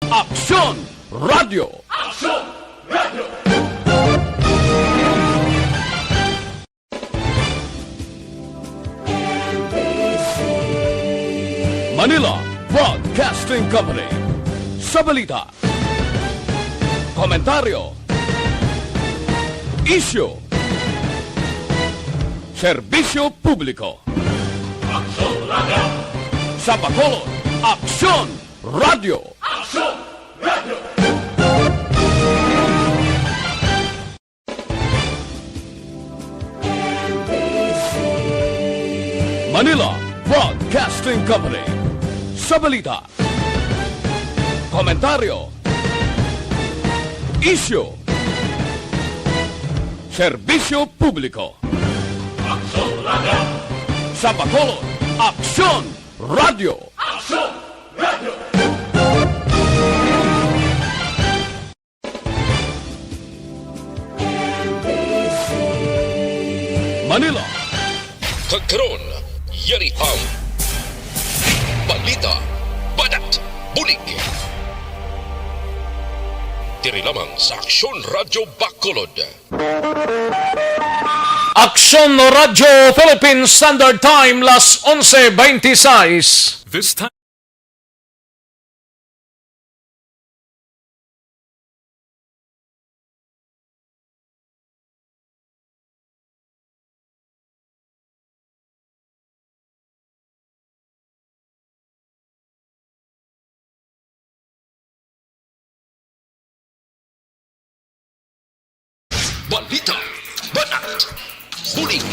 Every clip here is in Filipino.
Aksyon Radio! Aksyon Radio! Manila Broadcasting Company. Sa balita, komentaryo, isyu, serbisyo publiko. Aksyon Radio! Sa Bacolod, Aksyon Radio! Aksyon Radio! Manila Broadcasting Company. Sa balita, komentaryo, isyu, serbisyo publiko. Aksyon Radio! Sa Bacolod, Aksyon Radio! Aksyon Radio! Manila, Kagkaroon, yari ang balita, badat, bulig. Diri lamang sa Aksyon Radyo Bacolod. Aksyon Radyo Philippine Standard Time, las 11:26. This time. Balita, badat, bulig.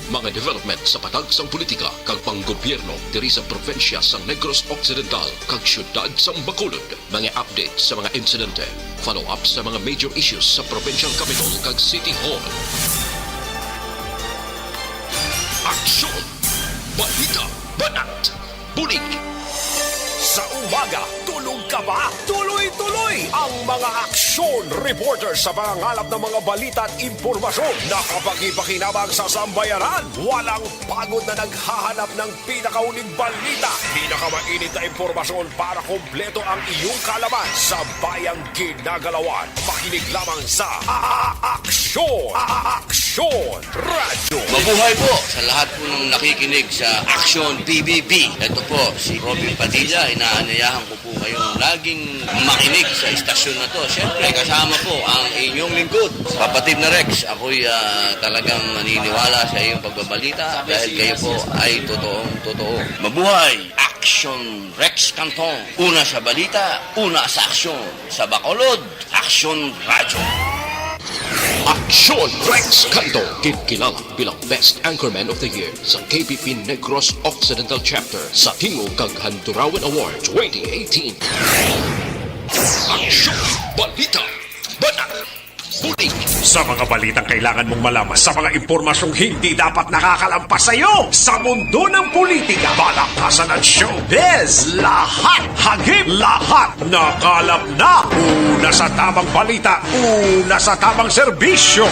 Mga development sa patagsang politika kag panggobyerno diri sa probinsya sa Negros Occidental kag syudad sa Bacolod. Mga update sa mga insidente, follow up sa mga major issues sa provincial capital kag City Hall. Aksyon, balita, badat, bulig. Sa umaga, tulog ka ba? Tuloy-tuloy ang mga aksyon reporter sa mga ngalap ng mga balita at impormasyon na kapag-ipakinabang sa sambayanan. Walang pagod na naghahanap ng pinakauling balita. Pinakamainit na impormasyon para kompleto ang iyong kalaman sa bayang ginagalawan. Makinig lamang sa Aksyon! Aksyon Radio! Mabuhay po sa lahat po ng nakikinig sa Aksyon PBB. Ito po si Robin Padilla. Inaanayahan ko po kayong laging makinig sa istasyon na to. Siyempre, kasama po ang inyong lingkod. Kapatid na Rex, ako'y talagang naniniwala sa iyong pagbabalita dahil kayo po ay totoong-totoo. Mabuhay! Aksyon Rex Canton. Una sa balita, una sa aksyon. Sa Bacolod, Aksyon Radyo. Aksyon Rex Canto, kilala bilang Best Anchorman of the Year sa KPP Negros Occidental Chapter sa Tingog kag Handurawan Award 2018. Aksyon, balita, banak, bulig. Sa mga balitang kailangan mong malaman, sa mga impormasyong hindi dapat nakakalampas sa iyo, sa mundo ng politika, balakasan at showbiz, lahat hagip, lahat nakalap na. Una sa tamang balita, una sa tamang serbisyo.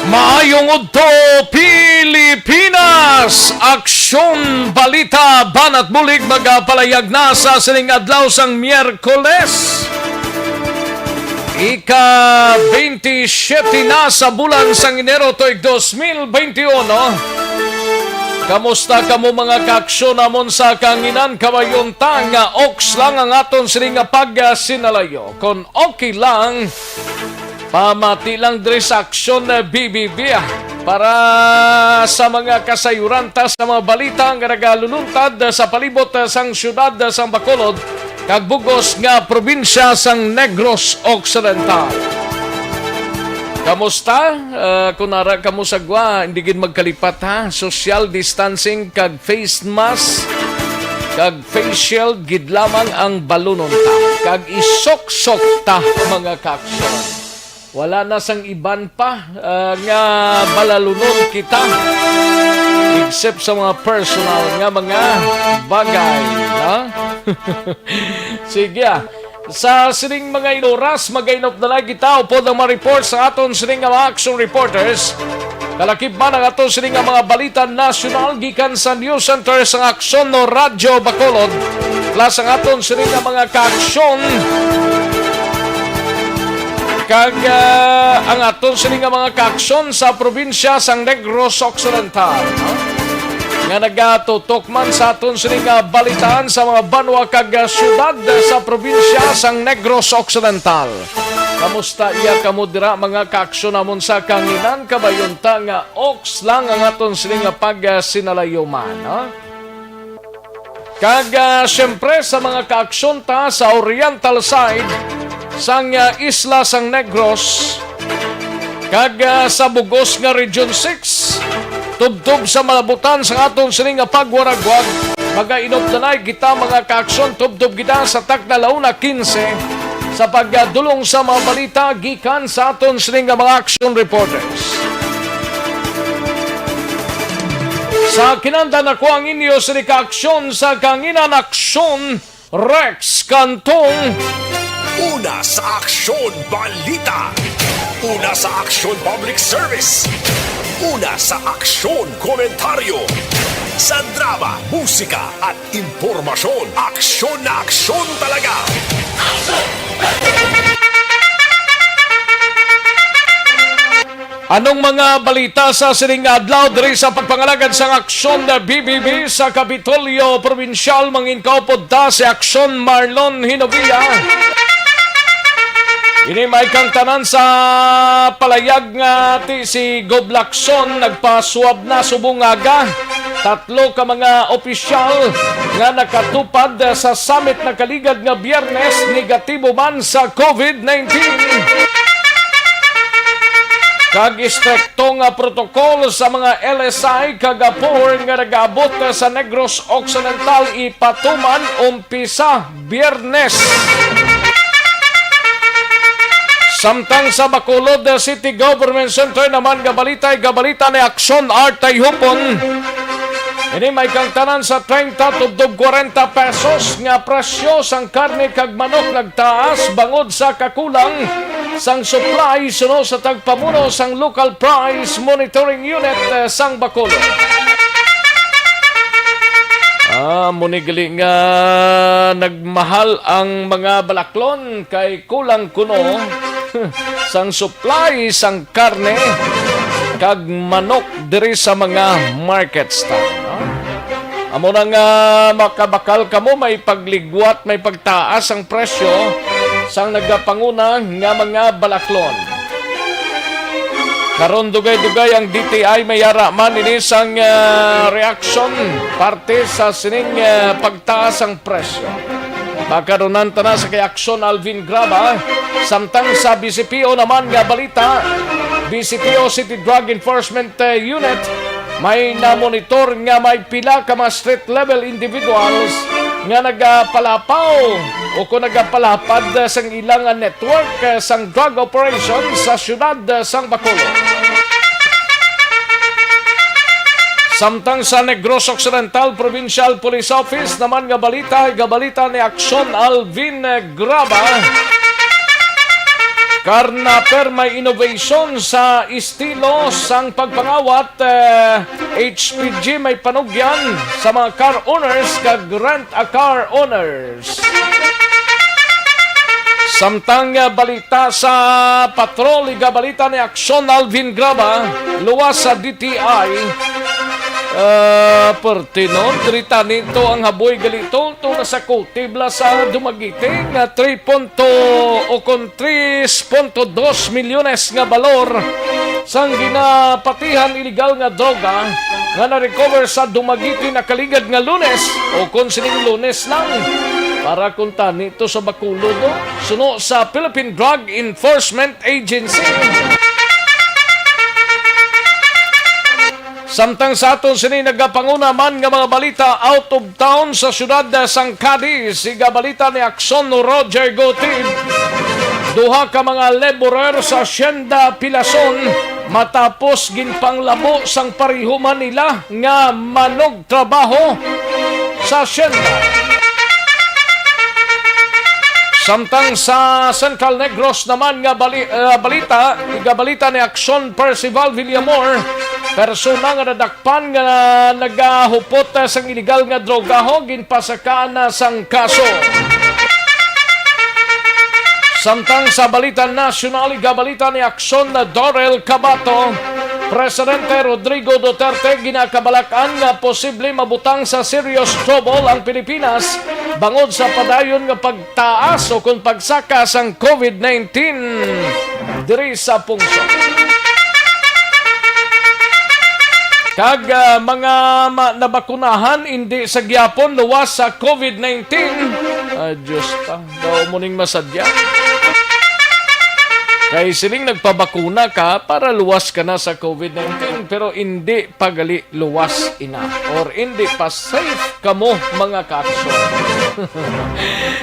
Maayong udto Pilipinas! Aksyon balita banat bulig magapalayag na sa sining adlaw sang Miyerkules. Ika-27 na sa bulan sang Enero tuig 2021. Kamusta kamo mga kaaksyon namon sa kanginan kawayon nga oks lang ang aton sining pagsinalayo. Kung okay lang, pamati lang diri sa aksyon na BBB para sa mga kasayuran sa mga balita nga nagaluluntad sa palibot sang syudad sang Bacolod kag bugos nga probinsya sang Negros Occidental. Kamusta? Kunara kamo sagwa, hindi gid magkalipat ha. Social distancing kag face mask. kag face shield gid lamang ang balunon ta kag isok-sok ta mga kaaksyon. Wala na sang iban pa nga balalunon kita except sa mga personal nga mga bagay, ha? Sige. Sa sining mga inoras, magainop na lang kita upod ang mga report sa aton sining mga action reporters. Kalakip man ang aton sining mga balita nasyonal gikan sa News Center sa Aksyon no Radyo Bacolod. Plus ang aton sining mga kaaksyon kag ang aton sining mga kaaksyon sa probinsya sang Negros Occidental. Nga nagatutok man sa aton sining balitaan sa mga banwa kag syudad sa probinsya sang Negros Occidental. Kamusta iya kamo dira mga kaaksyon namon sa kanginan kabayunta nga ox lang ang aton sining pagsinalayo man, ha? Kag syempre sa mga kaaksyon ta sa oriental side sang isla sang Negros kag sa Bugos nga Region 6 tubtub sa malabutan sa aton sining pagwaragwag. Magainop na kita mga kaaksyon tubtub kita sa takna launa 15 sa pagdulong sa mga balita gikan sa aton sining mga action reporters. Sa kinandan ako ang inyo sa kaaksyon sa kanginan aksyon Rex Cantong. Una sa Aksyon Balita. Una sa Aksyon Public Service. Una sa Aksyon Komentaryo. Sa drama, musika at impormasyon. Aksyon na aksyon talaga. Anong mga balita sa sining adlaw diri sa pagpangalagad sa aksyon na BBB sa Kapitolyo Provincial manginkaupod ta si Aksyon Marlon Hinovilla. Ini may kang tanan sa palayag nga ti si Goblakson nagpasuwab na subungaga. 3 ka mga opisyal nga nakatupad sa summit na kaligad nga Biyernes negatibo man sa COVID-19. Kag istrikto nga protokol sa mga LSI kagapor nga nag-abot sa Negros Occidental ipatuman umpisa Biyernes. Samtang sa Bacolod City Government Center naman gabalita ni Aksyon Artay Hupon. Ini may kang tanan sa 30 tubdob 40 pesos nga presyo sang karne kag manok nagtaas bangod sa kakulang sang supply suno sa tagpamuno sang Local Price Monitoring Unit sang Bacolod. Munigali nga nagmahal ang mga balaklon kay kulang kuno sang supply sang karne kag manok diri sa mga market stand. Amo na nga makabakal kamo may pagligwat, may pagtaas ang presyo sang nagapanguna nga mga balaklon. Karon dugay-dugay ang DTI may yara man ini sang reaksyon parte sa sining pagtaas ang presyo. Pagkaronan na sa kay Aksyon Alvin Graba, samtang sa BCPO naman nga balita, BCPO City Drug Enforcement Unit, may na-monitor nga may pila ka mga street level individuals nga nagapalapaw o kung nagapalapad sang ilang network sang drug operation sa syudad sang Bacolod. Samtang sa Negros Occidental Provincial Police Office naman nga balita ni Aksyon Alvin Graba. Karnaper may innovation sa estilo sang pagpangawat. HPG may panugyan sa mga car owners kag rent a car owners. Samtang balita sa patrol, balita ni Aksyon Alvin Graba, luwas sa DTI. Pertinon, drita nito ang haboy galito to nasa kutibla sa Dumaguete nga 3.2 milyones nga balor sang ginapatihan iligal nga droga nga na-recover sa Dumaguete na kaligad nga Lunes o kung sining Lunes lang para kunta nito sa Bacolod suno sa Philippine Drug Enforcement Agency. Samtang sa aton sini nagapanguna man nga mga balita out of town sa syudad sang Cadiz, siga balita ni Akson Roger Gotib. Duha ka mga laborer sa Hacienda Pilason matapos ginpanglabo sang parihuman nila nga manog trabaho sa Hacienda. Samtang sa Central Negros naman nga balita, igabalita ni Akson Percival Villamor, persona nga nadakpan nga nagahupot sang illegal nga drogaho ginpasakaan na sang kaso. Samtang sa balita nasyonal, igabalita ni Akson na Dorel Cabato, Presidente Rodrigo Duterte ginakabalakan nga posible mabutang sa serious trouble ang Pilipinas bangod sa padayon nga pagtaas o kung pagsaka sang COVID-19 diri sa pungsod. Kag mga nabakunahan hindi sa gyapon luwas sa COVID-19. Diyos ta, daw mo ning masadya. Kay siling nagpabakuna ka para luwas ka na sa COVID-19 pero hindi pagali luwas ina or hindi pa safe kamo mga kakso.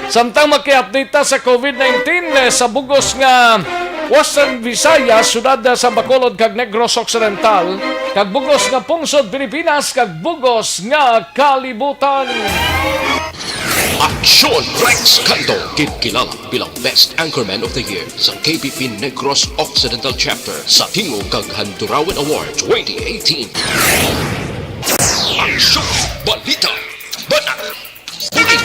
Samtang maki-update sa COVID-19 sa bugos nga Western Visayas, syudad sa Bacolod kag Negros Occidental, kag bugos nga pungsod Pilipinas kag bugos nga kalibutan. Aksyon Rex Canto, kilala bilang Best Anchorman of the Year sa KPP Negros Occidental Chapter sa Tingog kag Handurawan Award 2018. Aksyon Balita Banat Bulig.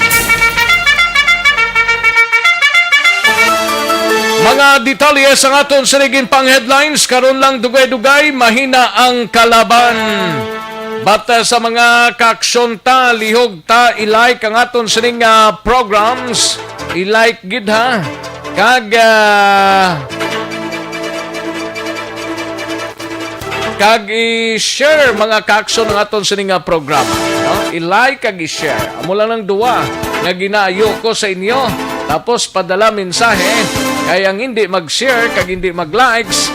Mga detalye sa aton sinigin pang headlines, karon lang dugay-dugay, mahina ang kalaban. Bata sa mga kaaksyon ta, lihog ta, ilike ang aton sining programs. I-like gid ha. Kag i-share mga kaaksyon ng aton sining program. No? I-like kag i-share. Amo lang ng duwa nga ginaayo ko sa inyo. Tapos padala mensahe. Kaya ang hindi mag-share kag hindi mag-likes,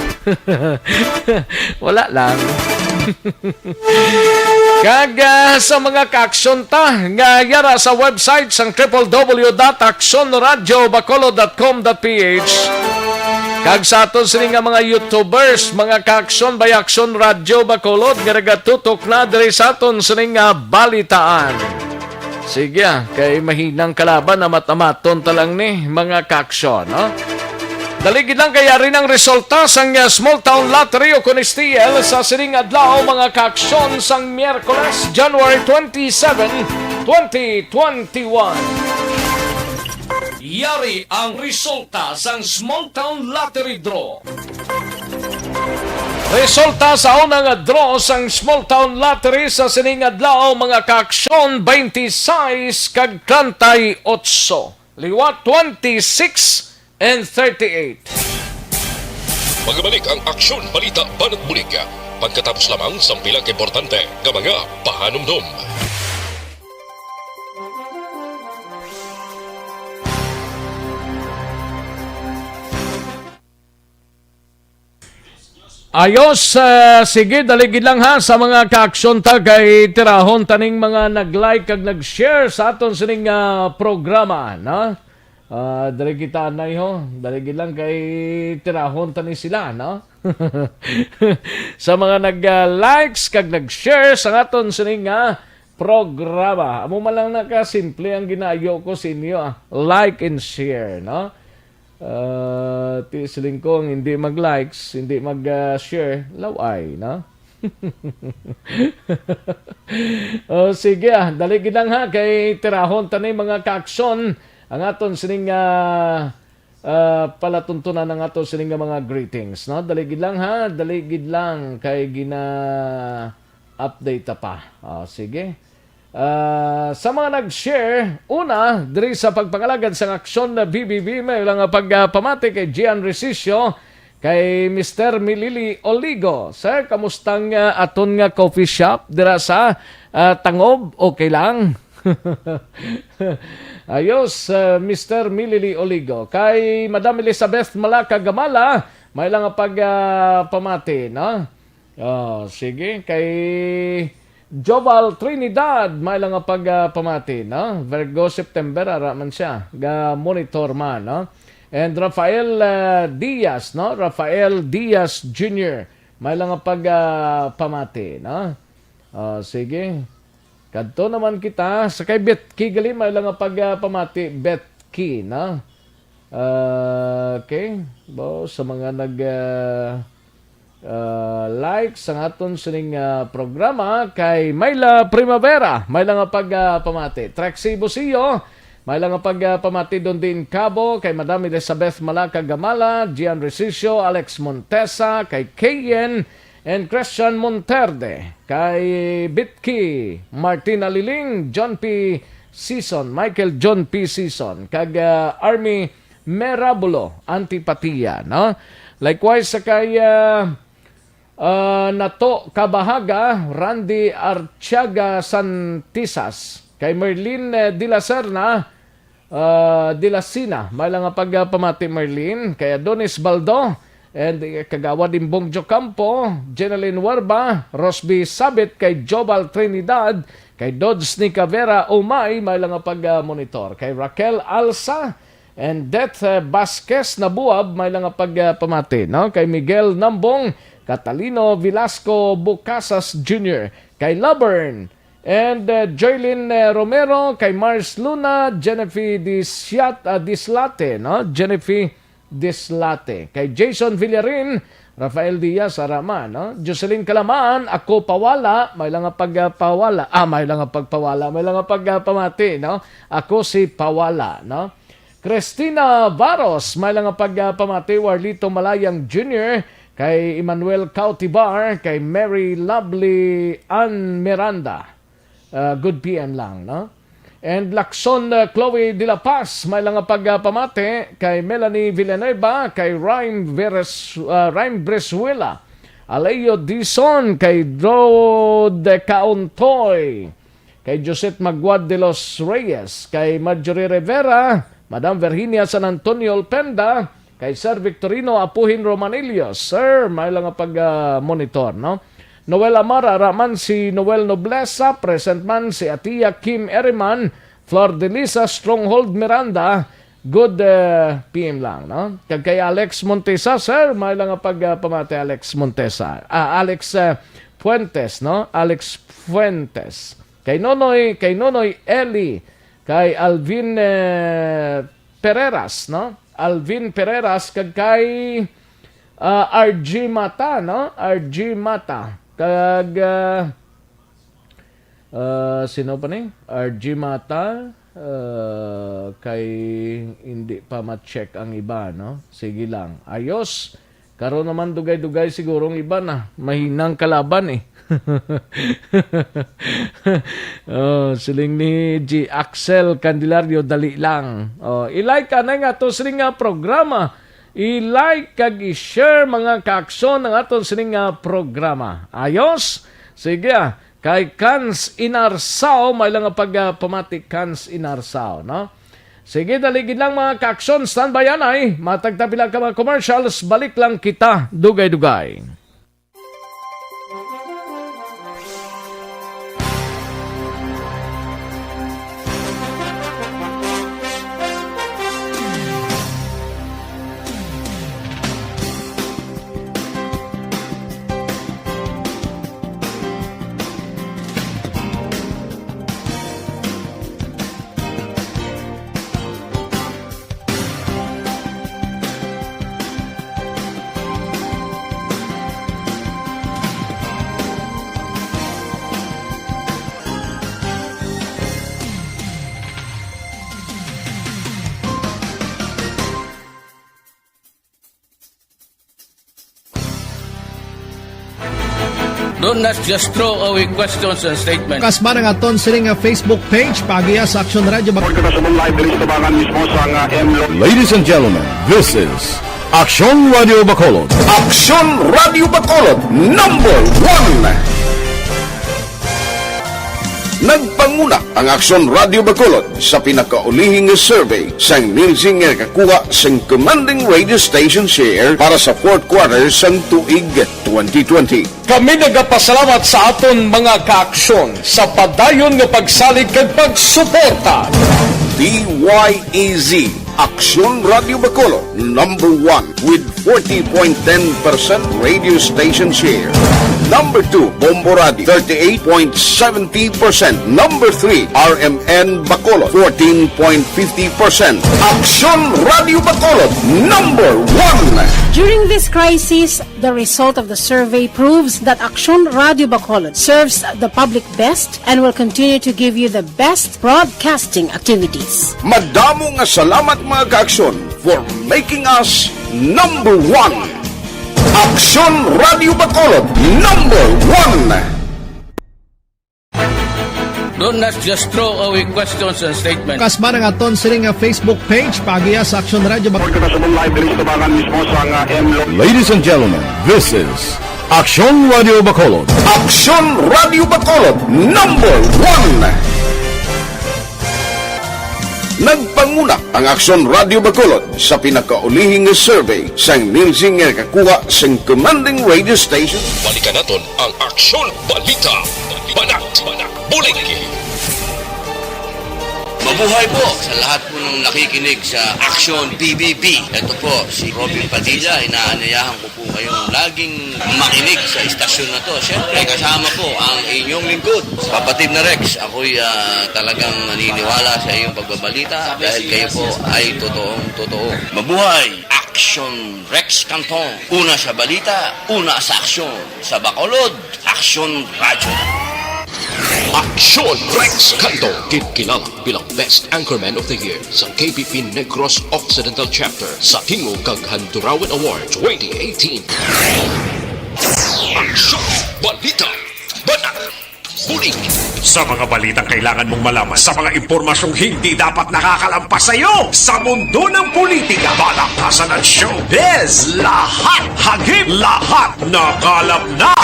wala lang. Kag sa mga kaaksyon ta nga yara sa website sang www.actionradiobacolod.com.ph kag sa aton sini nga mga YouTubers, mga kaaksyon by Aksyon Radio Bacolod nga nagatutok na diri sa aton sini nga balitaan. Sige, kay mahinang kalaban na matamaton talang ni mga kaaksyon, no? Daligid lang kaya rin ang resulta sang Small Town Lottery o Conistiel sa sining adlaw mga kaaksyon sang Miyerkules, January 27, 2021. Yari ang resulta sang Small Town Lottery Draw. Resulta sa unang draw sang Small Town Lottery sa sining adlaw mga kaaksyon 26 kag 38. Liwat 26 and 38. Magbalik ang Aksyon Balita Banat Bulig pagkatapos lamang sa pilang importante ng mga pahanumdum. Ayos, sige, daligid lang ha sa mga kaaksyon ta kay tirahon taning mga nag-like kag nag-share sa aton sining programa, no? Dali kita anay ho. Daligid lang kay tirahon tani sila, no? Sa mga nag-likes kag nag-share sa aton sining programa. Amo man lang naka-simple ang ginaayo ko sa inyo. Like and share, no? Siling kong hindi mag-likes, hindi mag-share, laway, no? Sige, daligid lang ha kay tirahon tani mga kaaksyon ang aton sining palatuntunan ng aton sining mga greetings, no? Daligid lang ha, daligid lang kay gina-update pa. Sige. Sa mga nag-share, una, diri sa pagpangalagad sa aksyon na BBB, may lang pagpamati kay Gian Resicio, kay Mr. Milili Oligo. Sir, kamustang aton nga coffee shop dira sa Tangob? Okay lang? Ayos, Mr. Milili Oligo. Kay Madam Elizabeth Malaka Gamala, may lang pagpamati, no? Sige, kay Joval Trinidad, may lang nga pagpamati, no? Virgo September, araman siya. Monitor man, no? And Rafael Diaz, no? Rafael Diaz Jr., may lang nga pagpamati, no? Sige. Kadto naman kita. Sa kay Betki gali, may lang nga pagpamati. Betki, no? Okay. Sa mga like sa aton sining programa kay Mayla Primavera, may lang nga pagpamati. Trexie Busio, may lang nga pagpamati doon din Cabo, kay Madam Elizabeth Malaca Gamala, Gian Recicio, Alex Montesa, kay Kayen and Christian Monterde, kay Bitki, Martina Liling, John P. Season, Michael John P. Season, kag Army Merabulo, Antipatia, no? Likewise sa kay Nato Kabahaga, Randy Artiaga Santisas, kay Merlin de la Serna, de la Sina, may lang nga pagpamati Merlin, kay Adonis Baldo, and kagawa din Bongjo Campo, Jeneline Warba, Rosby Sabit, kay Jobal Trinidad, kay Dodds Nicavera Umay, may lang nga pag-monitor, kay Raquel Alsa, and Death Vasquez Nabuab, may lang nga pagpamati, no? Kay Miguel Nambong, Catalino Velasco Bucasas Jr., kay Labern, and Joylyn Romero, kay Mars Luna, Jennifer Dislate, no? Jennifer Dislate, kay Jason Villarin, Rafael Diaz Arama, no? Jocelyn Calamaan, ako Pawala, may lang nga pagpawala, may lang nga pagpawala, may lang nga pagpamati, no? Ako si Pawala, no? Cristina Varos, may lang nga pagpamati. Warlito Malayang Jr., kay Emmanuel Cautivar, kay Mary Lovely Ann Miranda. Good PM lang, no? And Lacson Chloe De La Paz, may lang nga pagpamati. Kay Melanie Villanueva, kay Rhyme Bresuela, Aleo Dison, kay Drod Cauntoy, kay Josette Maguad de los Reyes, kay Marjorie Rivera, Madam Virginia San Antonio Olpenda, kay Sir Victorino Apuhin Romanillo. Sir, may lang nga pag-monitor, no? Noel Amara, raman si Noel Noblesa, present man si Atia Kim Eriman, Flor de Lisa, Stronghold Miranda, good PM lang, no? Kay Alex Montesa, sir, may lang nga pagpamati Alex Montesa. Alex Fuentes, no? Alex Fuentes. Kay Nonoy Eli, kay Alvin Pereras, no? Alvin Pereras, kag kay RG Mata, no? RG Mata. Kag sino pa ni? RG Mata, kay hindi pa ma-check ang iba, no? Sige lang. Ayos. Karon naman dugay-dugay sigurong iba na. Mahinang kalaban eh. Siling ni G. Axel Candelario, dali lang. I-like ka na nga to siling nga programa. I-like kag i-share mga kaakson ng aton siling nga programa. Ayos? Sige kay Kans Inarsao, may lang nga pagpamati Kans Inarsao, no? Sige, daligid lang mga kaakson. Standby yan ay. Matagtapilang ka mga commercials. Balik lang kita. Dugay-dugay. Do not just throw away questions and statements. Kasma ng aton sining nga Facebook page pagiya sa Action Radio. Ladies and gentlemen, this is Action Radio Bacolod. Action Radio Bacolod, #1. Nagpanguna ang Aksyon Radio Bacolod sa pinakaulihing survey sa Nielsen nga kakuha sa commanding radio station share para sa fourth quarter sa tuig 2020. Kami nagapasalamat sa aton mga kaaksyon sa padayon nga pagsalig kag pagsuporta. DYEZ Aksyon Radio Bacolod, number 1 with 40.10% radio station share. Number 2, Bombo Radio, 38.70%. Number 3, RMN Bacolod, 14.50%. Aksyon Radio Bacolod, number 1. During this crisis, the result of the survey proves that Aksyon Radio Bacolod serves the public best and will continue to give you the best broadcasting activities. Madamo nga salamat mga kaaksyon for making us number 1. Aksyon Radio Bacolod, number 1. Don't not just throw away questions and statements. Kasma ng aton sining nga Facebook page pagiya sa Aksyon Radio Bacolod. Ladies and gentlemen, this is Aksyon Radio Bacolod. Aksyon Radio Bacolod, number 1. Nagpanguna ang Aksyon Radio Bacolod sa pinakaulihing survey sa Nielsen nga kakuha sa commanding radio station. Balikan naton ang Aksyon Balita. Banat, bulig. Mabuhay po sa lahat po ng nakikinig sa Aksyon PBB. Ito po si Robin Padilla. Inaanyayahan ko po kayong laging makinig sa istasyon na to. Siyempre, kasama po ang inyong lingkod. Kapatid na Rex, ako'y talagang naniniwala sa iyong pagbabalita dahil kayo po ay totoong-totoo. Mabuhay! Aksyon Rex Canton. Una sa balita, una sa aksyon. Sa Bacolod, Aksyon Radyo. Aksyon Rex Canto, kilala bilang Best Anchorman of the Year sa KBP Negros Occidental Chapter sa Tingog kag Handurawan Award 2018. Aksyon Balita. Banat. Bulig. Sa mga balitang kailangan mong malaman, sa mga impormasyong hindi dapat nakakalampas sa iyo, sa mundo ng politika, balakasan at showbiz, lahat hagip, lahat nakalap na.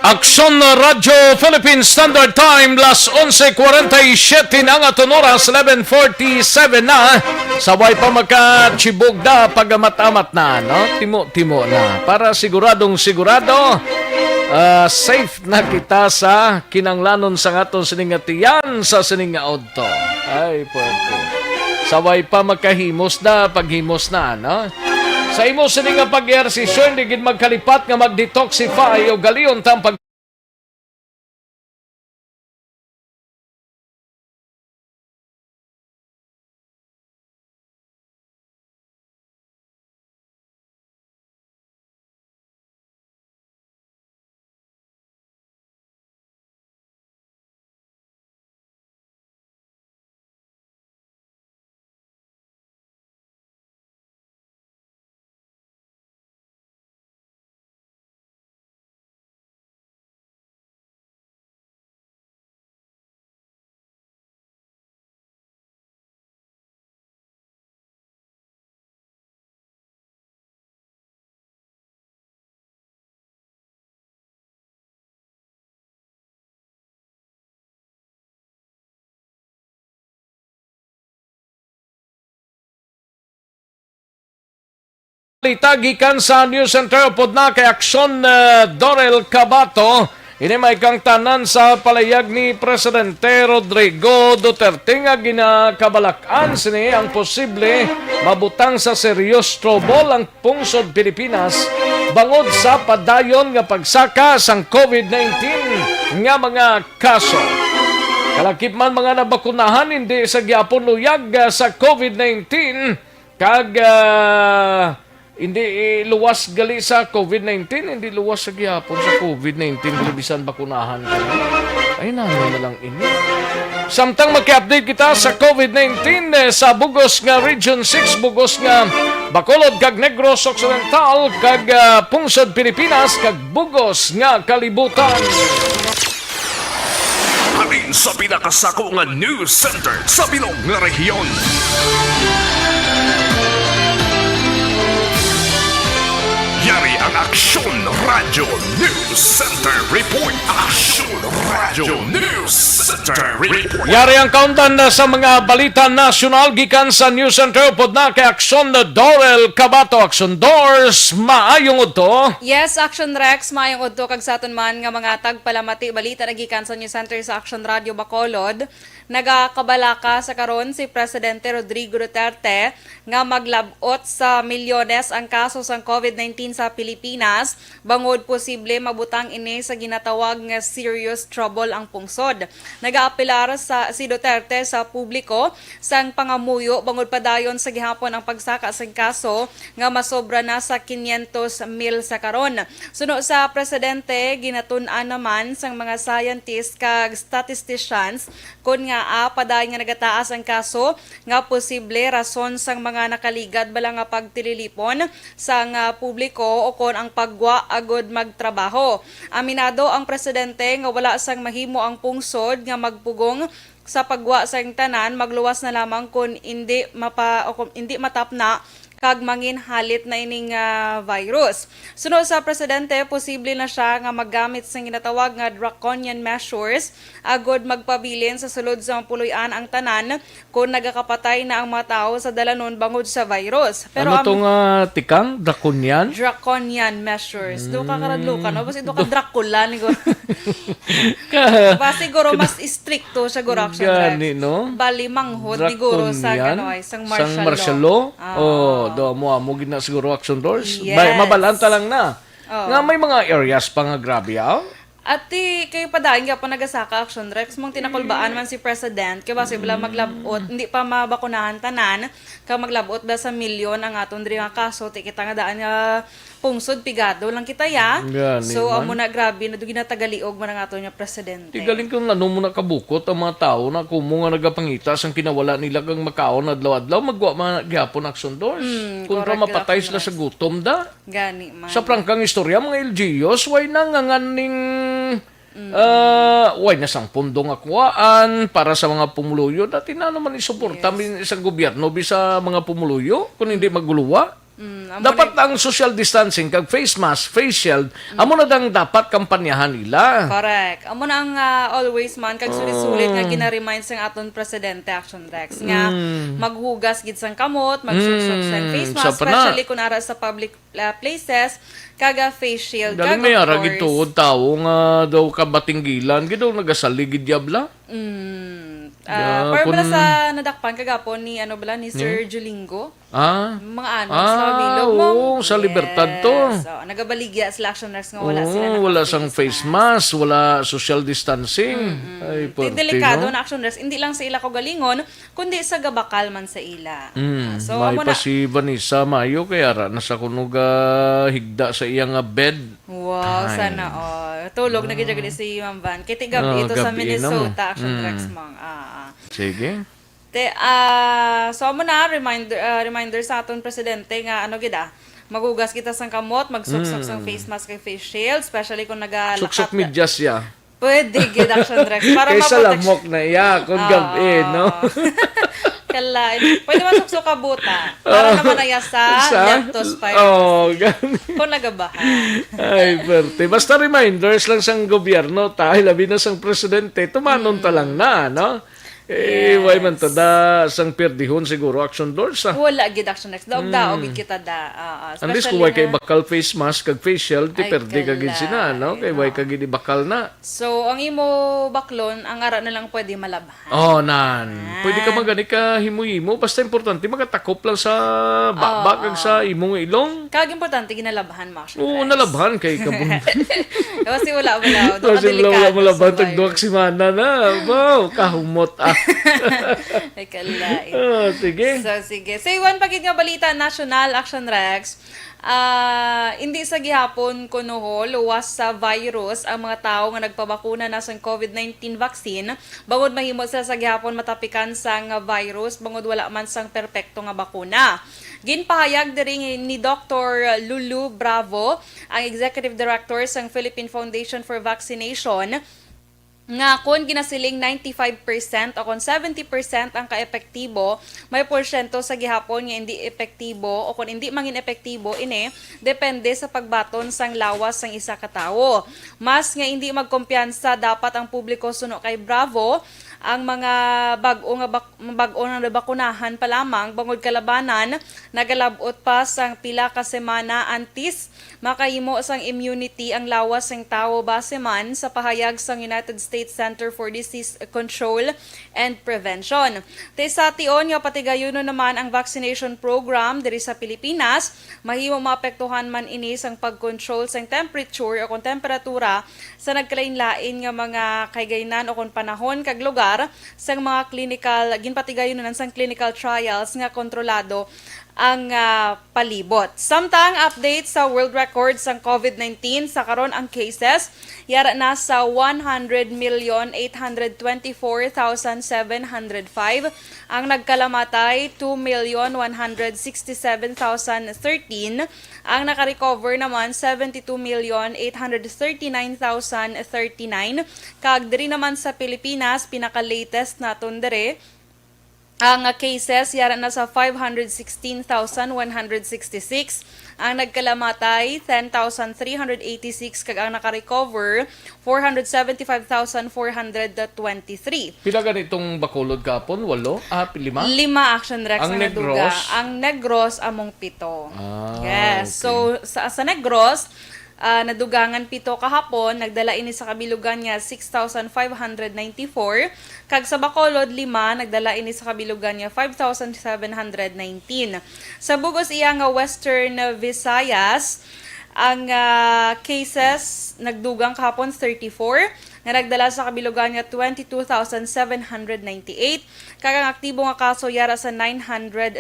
Aksyon Radio Philippine Standard Time, las 11:47 na nga aton oras, 11:47 na. Saway pa makachibog na pagamat-amat na, no? Timo na. Para siguradong sigurado, safe na kita sa kinanglanon sa aton siningatiyan sa siningaodto. Ay, pwede. Saway pa makahimos na, paghimos na, no? Sa imo sining nga pag-ehersisyo, hindi gid magkalipat nga mag-detoxify o galiyon tang pag gikan sa News Center pod na kay Aksyon Dorel Cabato. Ini may kang tanan sa palayag ni Presidente Rodrigo Duterte nga ginakabalakan sini ang posible mabutang sa serious trouble ang pungsod Pilipinas bangod sa padayon nga pagsaka sang COVID-19 nga mga kaso. Kalakip man mga nabakunahan hindi sa gyapon luyag sa COVID-19 kag hindi luwas gali sa COVID-19, hindi luwas sa gihapon sa COVID-19, bisan bakunahan ka na. Ay, namin na lang ini. Samtang mag-update kita sa COVID-19 sa Bugos nga Region 6, Bugos nga Bacolod, kag Negros Occidental, kag Pungsod Pilipinas, kag Bugos nga Kalibutan. Halin sa pinakasako nga news center sa bilog nga rehiyon. Yari ang Aksyon Radio News Center Report. Aksyon Radio News Center Report. Yari ang kauntan na sa mga balita nasyonal gikan sa News Center pod na kay Aksyon na Dorel Cabato. Aksyon Doors, maayong udto. Yes, Action Rex, mayong udto kag sa aton man nga mga tagpalamati balita nagikan sa News Center sa Action Radio Bacolod. Nagakabalaka sa karon si Presidente Rodrigo Duterte nga maglabot sa milyones ang kaso sa COVID-19 sa Pilipinas bangod posible mabutang ini sa ginatawag nga serious trouble ang pungsod. Nagaapelar sa si Duterte sa publiko sang pangamuyo bangod padayon sa gihapon ang pagsaka sa kaso nga masobra na sa 500,000 sa karon. Suno sa presidente ginatun-an naman sang mga scientists kag statisticians kun nga padayon nga nagataas ang kaso nga posible rason sang mga nakaligad bala nga pagtililipon sang publiko o kon ang pagwa agod magtrabaho. Aminado ang presidente nga wala sang mahimo ang pungsod nga magpugong sa pagwa sang tanan, magluwas na lamang kung hindi matapna kag mangin halit na ining virus. Sunod sa presidente, posible na siya nga maggamit sa ginatawag nga draconian measures agod magpabilin sa sulod sa puloy-an ang tanan kung nagakapatay na ang mga tao sa dalanon bangod sa virus. Pero ano itong tikang? Draconian? Draconian measures. Do ka karadlukan, no? Basta do ka Dracula ni Basta siguro mas stricto sa guro action Gani, no? Bali manghod ni guro sa kanoy, sang martial law. Do mo gina siguro Action Doors. Yes. Mabalanta lang na. Nga may mga areas pa nga grabe At kayo pa dahil nga pa nagasaka Action Rex, mong tinakulbaan man si President, kaya basi bala maglabot, hindi pa mabakunahan tanan, kaya maglabot da sa milyon ang aton diri nga kaso, kita nga daan nga pungsod pigado lang kita ya. So amo na grabe na dugi na tagaliog man ang aton nga presidente. Galing kung ano mo nakabukot ang mga tao na kumo nga nagapangitas ang kinawala nila kang makaon adlaw-adlaw magwa man gyapon Action Doors. Kontra mapatay sila sa gutom da. Gani man. Sa prangkang istorya mga LGUs way nanganganing way na sang pundong akuan para sa mga pumuluyo. Dati na naman isuporta isang gobyerno bisa mga pumuluyo kung hindi maguluwa. Dapat ang social distancing kag face mask, face shield, amo na dang dapat kampanyahan nila. Correct. Amo na ang always man kag sulit-sulit nga gina-remind sang aton presidente Action Rex nga maghugas gid sang kamot, magsuksok sang face mask, especially kun ara sa public places kag face shield. Galing may ara gid tuod tawo nga daw kabatinggilan gid daw nagasaligid diabla. Para sa nadakpan kagapon ni ni Sir Julingo. Mga sa bilog mo. Sa Libertad to. So, nagabaligya sila Action Rex nga wala sila wala sang face mask, wala social distancing. Ay, delikado na Action Rex. Hindi lang sa ila ko galingon, kundi sa gabakal man sa ila. So, may pa si Vanessa Mayo kaya ra nasa kunog higda sa iyang bed. Wow, sana tulog na gid si Ma'am Van. Kiti gabi ito sa Minnesota Action Rex mang. Sige. So amo na reminder sa aton presidente nga magugas kita sang kamot, magsuksok sang face mask kay face shield, especially kung nagalakat. Suksok medyas ya. Pwede gid Action Rex para kaysa lamok na iya kung gabi, no? Kalain. Pwede man suksok ka buta. Para naman aya sa leptospira. Kung nagabahan. Ay, perte. Basta reminders lang sang gobyerno, labi na sang presidente, tumanon ta lang na, no? Way man ta da sang perdihon siguro Action Doors wala gid Action Rex daog gid kita da unless kung way kay bakal face mask kag face shield ti perdi ka gid sina no kay way ka gid bakal na so ang imo baklon ang ara na lang pwede malabhan pwede ka magani ka himo-himo basta importante magatakop lang sa bakbak kag sa imong ilong kag importante ginalabhan mo Action Rex nalabhan kay kabun kasi wala kasi wala tag duwag semana na wow kahumot ay kalain. Sige. So, sige. So, iwan pagit nga balita, National Action Rex, hindi sa gihapon kuno luwas sa virus ang mga tao nga nagpabakuna na sa COVID-19 vaccine, bangod mahimo sila sa gihapon matapikan sang virus, bangod wala man sang perpekto nga bakuna. Ginpahayag diri ni Dr. Lulu Bravo, ang Executive Director sang Philippine Foundation for Vaccination, nga kung ginasiling 95% o kung 70% ang kaepektibo, may porsyento sa gihapon nga hindi epektibo o kung hindi mangin epektibo ini depende sa pagbaton sang lawas sang isa ka tawo. Mas nga hindi magkumpiyansa dapat ang publiko suno kay Bravo ang mga bag-o nga nabakunahan pa lamang bangod kalabanan nagalabot pa sang pila ka semana antes makahimo sang immunity ang lawas sang tawo base man sa pahayag sang United States Center for Disease Control and Prevention. Sa tion nga patigayon naman ang vaccination program diri sa Pilipinas, mahimo maapektuhan man ini sang pag-control sang temperature o kung temperatura sa nagkalain-lain nga mga kaygaynan o kung panahon kag lugar sang mga clinical ginpatigayon sang clinical trials nga kontrolado ang palibot. Samtang update sa world record sang COVID-19 sa karon ang cases yara na sa 100,824,705 ang nagkalamatay 2,167,013 ang nakarecover naman 72,839,039 kag diri naman sa Pilipinas pinaka-latest naton dere ang cases yara na sa 516,166, ang nagkalamatay 10,386 kag ang naka-recover 475,423. Pila ganitong Bacolod kapon? 8? 5? 5 action Rex Ang ang naduga. Negros? Ang Negros among 7. Okay. Yes. So sa Negros nadugangan 7 kahapon, nagdala ini sa kabilugan niya 6,594. Kag sa Bacolod 5, nagdala ini sa kabilugan niya 5,719. Sa bugos iya nga Western Visayas, ang cases nagdugang kahapon 34, nga nagdala sa kabilugan niya 22,798. Kag ang aktibo nga kaso yara sa 969.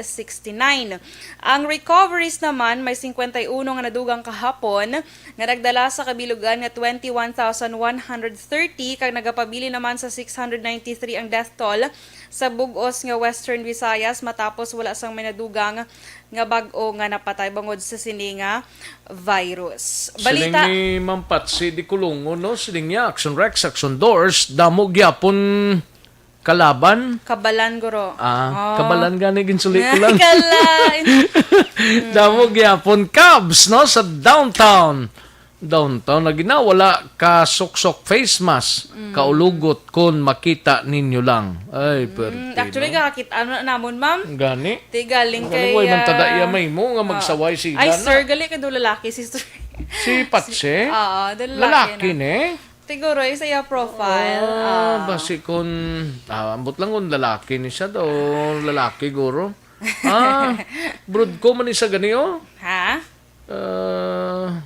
Ang recoveries naman may 51 nga nadugang kahapon, nga nagdala sa kabilugan nga 21,130 kag nagapabili naman sa 693 ang death toll sa bugos nga Western Visayas matapos wala sang minadugang nga bag-o nga napatay bangod sa sininga virus. Balita Siling ni Mampat si Di Kulungo, no? Siling niya, Action Rex, Action Doors, damo gyapon kalaban. Kabalan guro. Kabalan gani ginsuli ko lang. Kalan. Damo gyapon Cubs, no? Sa downtown na ginawala ka sok-sok face mask kaulugot kun makita ninyo lang. Ay, perte. Actually, kakakita namon, ma'am. Gani? Galing kay... Way man tada iya may mo nga magsaway si Ay, Gana. sir, gali ka do lalaki, sister. Si Patse? Oo, do Lalaki na. ne? Siguro, isa yung profile. Basi kun... ambot lang kung lalaki ni siya do. Lalaki, guro. Broadcom man isa gani, oh. Ha?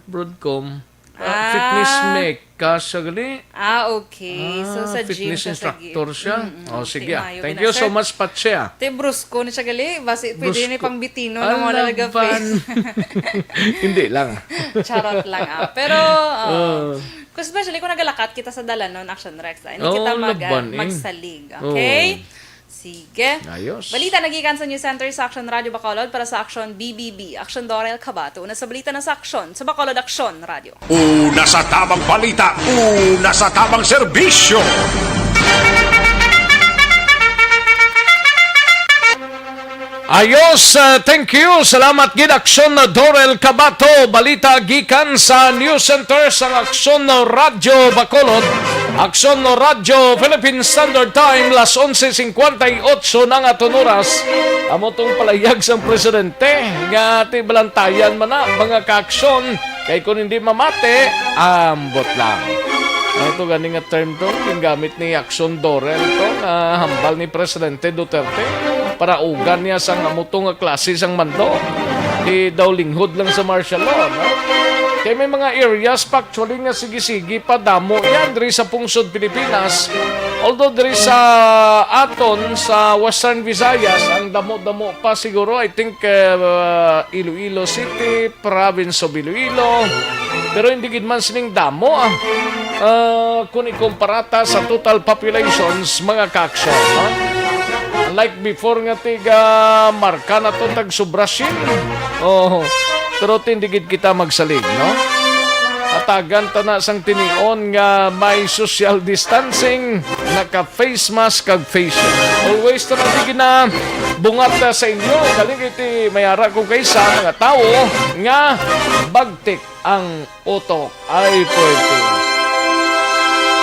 Broadcom. Fitness make ka siya gali. Okay. So, sa gym fitness siya sa instructor siya. Sige. Mayo Thank na, you sir. so much, Patse. Te, brusko ni siya gali. Basi, pwede ni pang bitino na mga nalaga Alaban. face. Hindi lang. Charot lang, Pero, kung especially kung nagalakat kita sa Dalanon Action Rex, hindi kita laban, magsalig. Okay? Sige. Ayos. Balita nagikan sa News Center sa Action Radio Bacolod para sa Action BBB, Action Dorel Cabato. Una sa balita na sa Action, sa Bacolod Action Radio. Una sa tamang balita, una sa tamang serbisyo. Ayos, thank you. Salamat gid Action Dorel Cabato. Balita gikan sa News Center sa Action Radio Bacolod. Action Radio Philippine Standard Time las 11:58 na nga oras. Amo tong palayag sang presidente nga ti balantayan man na mga ka-aksyon kay kun hindi mamate ambot lang. Ito gani nga term to, gingamit ni Action Dorel to nga hambal ni Presidente Duterte para ugan niya sang amutong nga klase sang mando. Di daw linghod lang sa martial law, no? Kaya may mga areas pa actually nga sige-sige pa damo yan diri sa pungsod Pilipinas. Although diri sa aton sa Western Visayas, ang damo-damo pa siguro, I think Iloilo City, province of Iloilo. Pero hindi gid man sining damo kung ikomparata sa total populations mga ka-aksyon, no? Like before nga tiga marka na to tag Brasil. Pero tindigid kita magsalig, no? At hatagan tana sang tinion nga may social distancing, naka face mask kag face shield. Always to na bungat na sa inyo. Galing iti mayara kung kaysa mga tao nga bagtik ang utok ay pwede.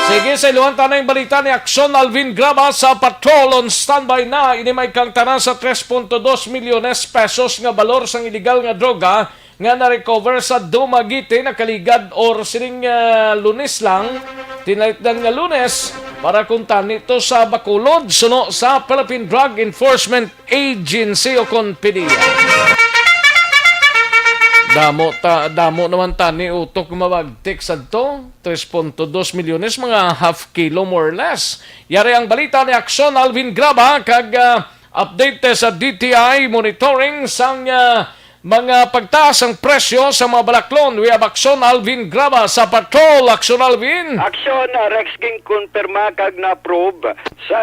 Sige, sa iluhan tanay balita ni Aksyon Alvin Graba sa patrol on standby na. Inimay kang tanan sa 3.2 milyones pesos nga balor sang illegal nga droga nga na-recover sa Dumaguete na kaligad or sining Lunes lang. Tinalitdan nga Lunes para kuntan nito sa Bacolod suno sa Philippine Drug Enforcement Agency o PDEA. Damo naman tani utok mabagtik sa to 3.2 milyones mga half kilo more or less. Yari ang balita ni Aksyon Alvin Graba kag update sa DTI monitoring sang mga pagtaas ang presyo sa mga balaklon. We have Aksyon Alvin Graba sa patrol. Aksyon Alvin. Aksyon Rex King konfirma kag na-approve sa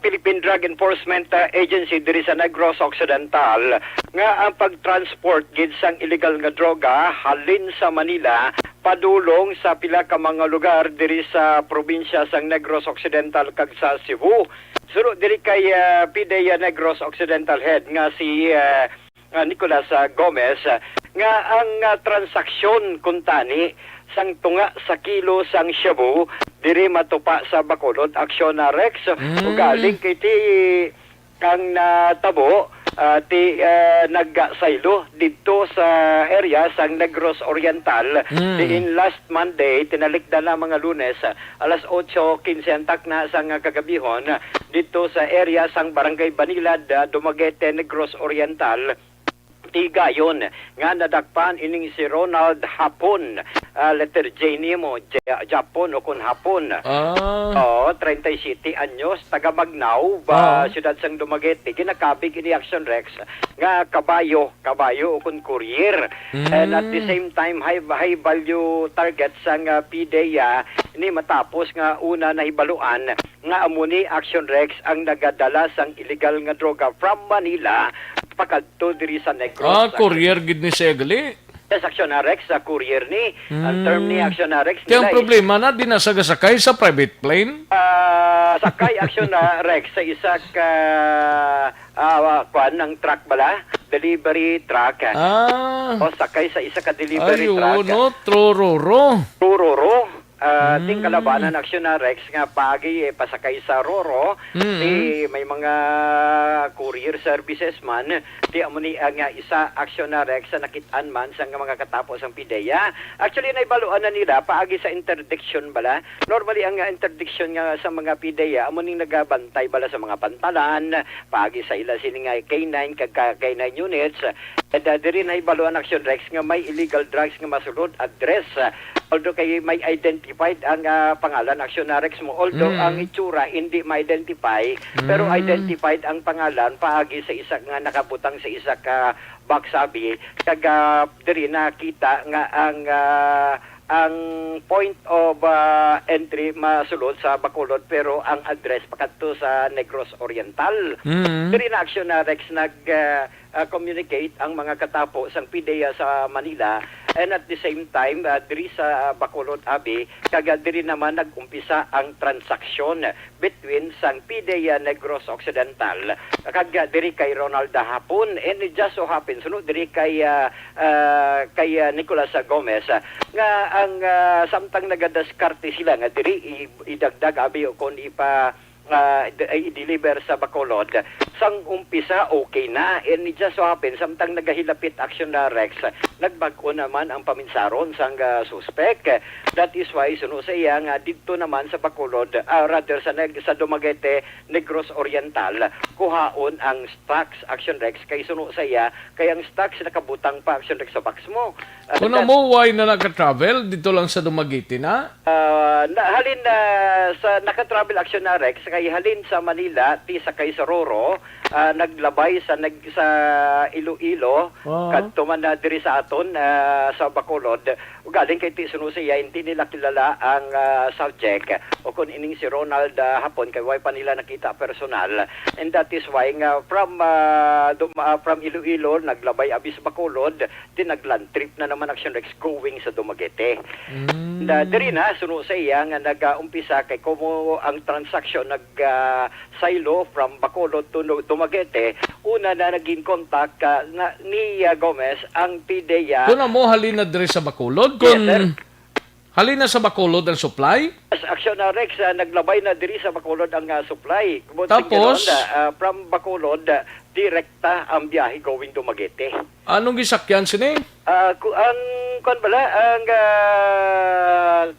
Philippine Drug Enforcement Agency diri sa Negros Occidental nga ang pagtransport gid sang illegal nga droga halin sa Manila padulong sa pila ka mga lugar diri sa probinsya sang Negros Occidental kag sa Cebu. Suro diri kay PDEA Negros Occidental Head nga si Nicolas Gomez nga ang transaksyon kuntani sang tunga sa kilo sang shabu diri matupa sa Bacolod. Aksyon na Rex galing kay ti kang natabo ti naggasaylo dito sa area sang Negros Oriental diin last Monday tinalikdan na mga Lunes alas 8:15 antak na sang kagabihon dito sa area sang Barangay Banilad, Dumaguete, Negros Oriental. Tigayon nga nadakpan ining si Ronald Hapon, letter J nimo Japon o kun Hapon. 37 anyos, taga Magnao, siyudad sang Dumaguete. Ginakabig ini Action Rex nga kabayo o kun courier. And at the same time high value target sang PDEA ini matapos nga una nahibaluan nga amuni Action Rex ang nagadala sang illegal nga droga from Manila pakadto diri sa Negros. Courier gid ni Segali. Yes, Action Rex sa courier ni. Ang term ni Action Rex kaya ang problema na di nasagasakay sa private plane. Sakay Action Rex sa isa ka kuan ng truck bala, delivery truck. O sakay sa isa ka delivery truck. No, trororo. Ting kalabanan Action Rex nga pagi pasakay sa Roro ti may mga courier services man ti amuni nga isa Action Rex sa nakitaan man sa mga katapos ang PDEA. Actually naibaluan na nila paagi sa interdiction bala. Normally ang interdiction nga sa mga PDEA amuning nagabantay bala sa mga pantalan paagi sa ila sini nga K9 kag K9 units. And diri naibaluan Action Rex nga may illegal drugs nga masulod address. Although kay may identified ang pangalan Action Rex mo, although ang itsura hindi ma-identify, pero identified ang pangalan paagi sa isa nga nakabutang sa isa ka box sabi kag diri nakita nga ang point of entry masulod sa Bacolod pero ang address pakadto sa Negros Oriental. Diri na Action Rex communicate ang mga katapo sang PDEA sa Manila and at the same time diri sa Bacolod Abi kaga diri naman nagumpisa ang transaksyon between sang PDEA Negros Occidental kaga diri kay Ronald Hapon and it just so happens no diri kay Nicolas Gomez nga ang samtang nagadaskarte sila nga diri idagdag abi o kon i-deliver sa Bacolod sang umpisa okay na and it just so happens samtang nagahilapit Action Rex nagbago naman ang paminsaron sang suspect. That is why suno sa iya nga dito naman sa Bacolod rather sa Dumaguete Negros Oriental kuhaon ang stocks Action Rex kay suno sa iya kay ang stocks nakabutang pa Action Rex sa box mo. Kuno mo why na naka-travel dito lang sa Dumaguete na? Halin sa naka-travel Action Rex kay halin sa Manila ti sakay sa Roro naglabay sa Iloilo kadto man na diri sa aton sa Bacolod galing kay Tisunusiya, hindi nila kilala ang subject o kung ining si Ronald hapon kay why pa nila nakita personal, and that is why from Iloilo naglabay abis Bacolod, din nagland trip na naman Action Rex going sa Dumaguete. Diri na Sinusiya nga nag-umpisa kay kumo ang transaction saylo from Bacolod to Dumaguete. Una na naging contact ni Gomez ang PDEA. Kung mo halina diri sa Bacolod, kung halina sa Bacolod ang supply? Action Rex, naglabay na diri sa Bacolod ang supply. Tapos? From Bacolod, direkta ang biyahe going Dumaguete. Anong gisakyan sini? Ang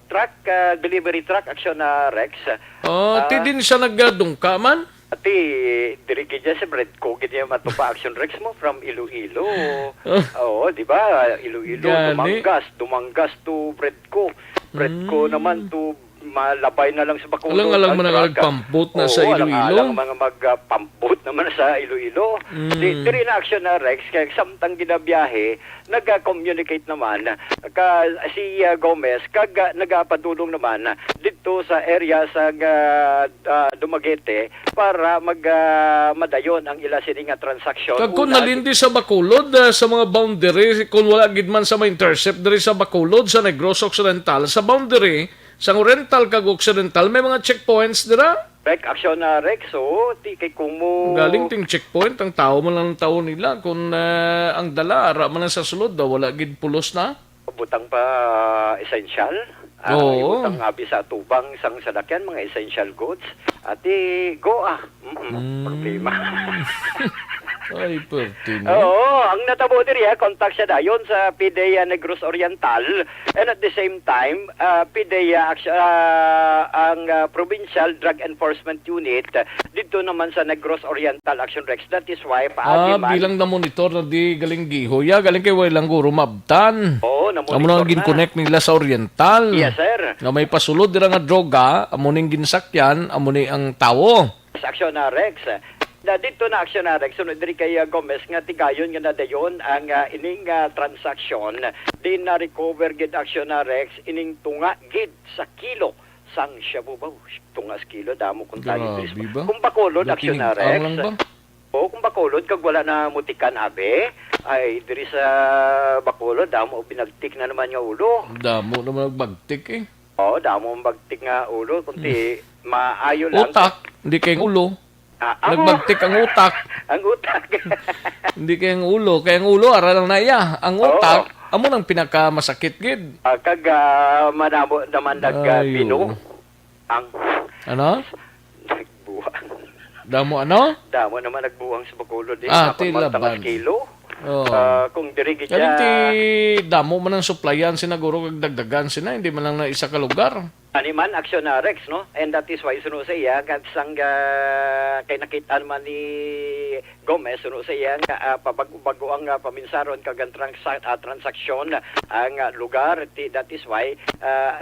truck, delivery truck, Action Rex. Ti din siya nagdungka man? Ati, diri gidya sa Bredco, gidya matupa Action Rex mo from Iloilo. Oo, di ba? Iloilo, dumanggas to Bredco. Bredco naman to malabay na lang sa Bacolod. Alang mo na nagpampot na sa Iloilo? Alang mga magpampot naman sa Iloilo. Diri na Action na Rex, kaya samtang ginabiyahe, nag-communicate naman si Gomez, nagpadulong naman dito sa area sa Dumaguete para madayon ang ila sininga transaksyon. Kung nalindi sa Bacolod, sa mga boundary, kung wala gidman sa mga intercept diri sa Bacolod, sa Negros Occidental, sa boundary, sa Oriental kag Occidental, may mga checkpoints dira? Action na Rex, ti kay kumo... Galing ting checkpoint, ang tao man lang ang tao nila. Kung ang dala, ara man sa sulod, wala gid pulos na. Butang pa essential. Butang abi sa tubang sang sadakyan, mga essential goods. Ati, go problema. Ay, pertino. Oo, ang natabo diri contact siya dayon sa PDEA Negros Oriental, and at the same time, PDEA ang Provincial Drug Enforcement Unit dito naman sa Negros Oriental Action Rex. That is why bilang na monitor na di galing gihoya, galing kay lang guro mabtan. Oo, na monitor. Amo nang gin-connect nila sa Oriental. Yes, sir. Nga may pasulod dira nga droga, amo ning ginsakyan, amo ni ang tawo. Sa Action na Rex. Dito na Action na Rex, sunod diri kay Gomez nga tigayon nga nadayon ang ining transaction din na recover gid Action na Rex ining tunga gid sa kilo sang shabubaw. Tunga sa kilo damo kung tayo diri. Kung Bacolod Action na Rex. Kung Bacolod kag wala na mutikan abe, ay diri sa Bacolod damo binagtik na naman nga ulo. Damo naman nagbagtik eh. Damo ang bagtik nga ulo kundi maayo lang. Utak, hindi kayong ulo. Nagbagtik ang utak. Ang utak. Hindi kayang ulo. Kaya ang ulo, ara lang na iya. Ang utak, amo nang pinakamasakit gid. Kag manamo naman nagbino. Ang ano? Nagbuwang. Damo ano? Damo naman nagbuwang sa Bacolod din. Tilaban. Kilo. Kung diri gid damo man ang supplyan sinaguro kag dagdagan sina, hindi man lang na isa ka lugar. Animan Action na Rex, no? And that is why Sinusiya katsang kay nakita man ni Gomez Sinusiya nga pabago-bago ang paminsaron kag transaksyon ang lugar. That is why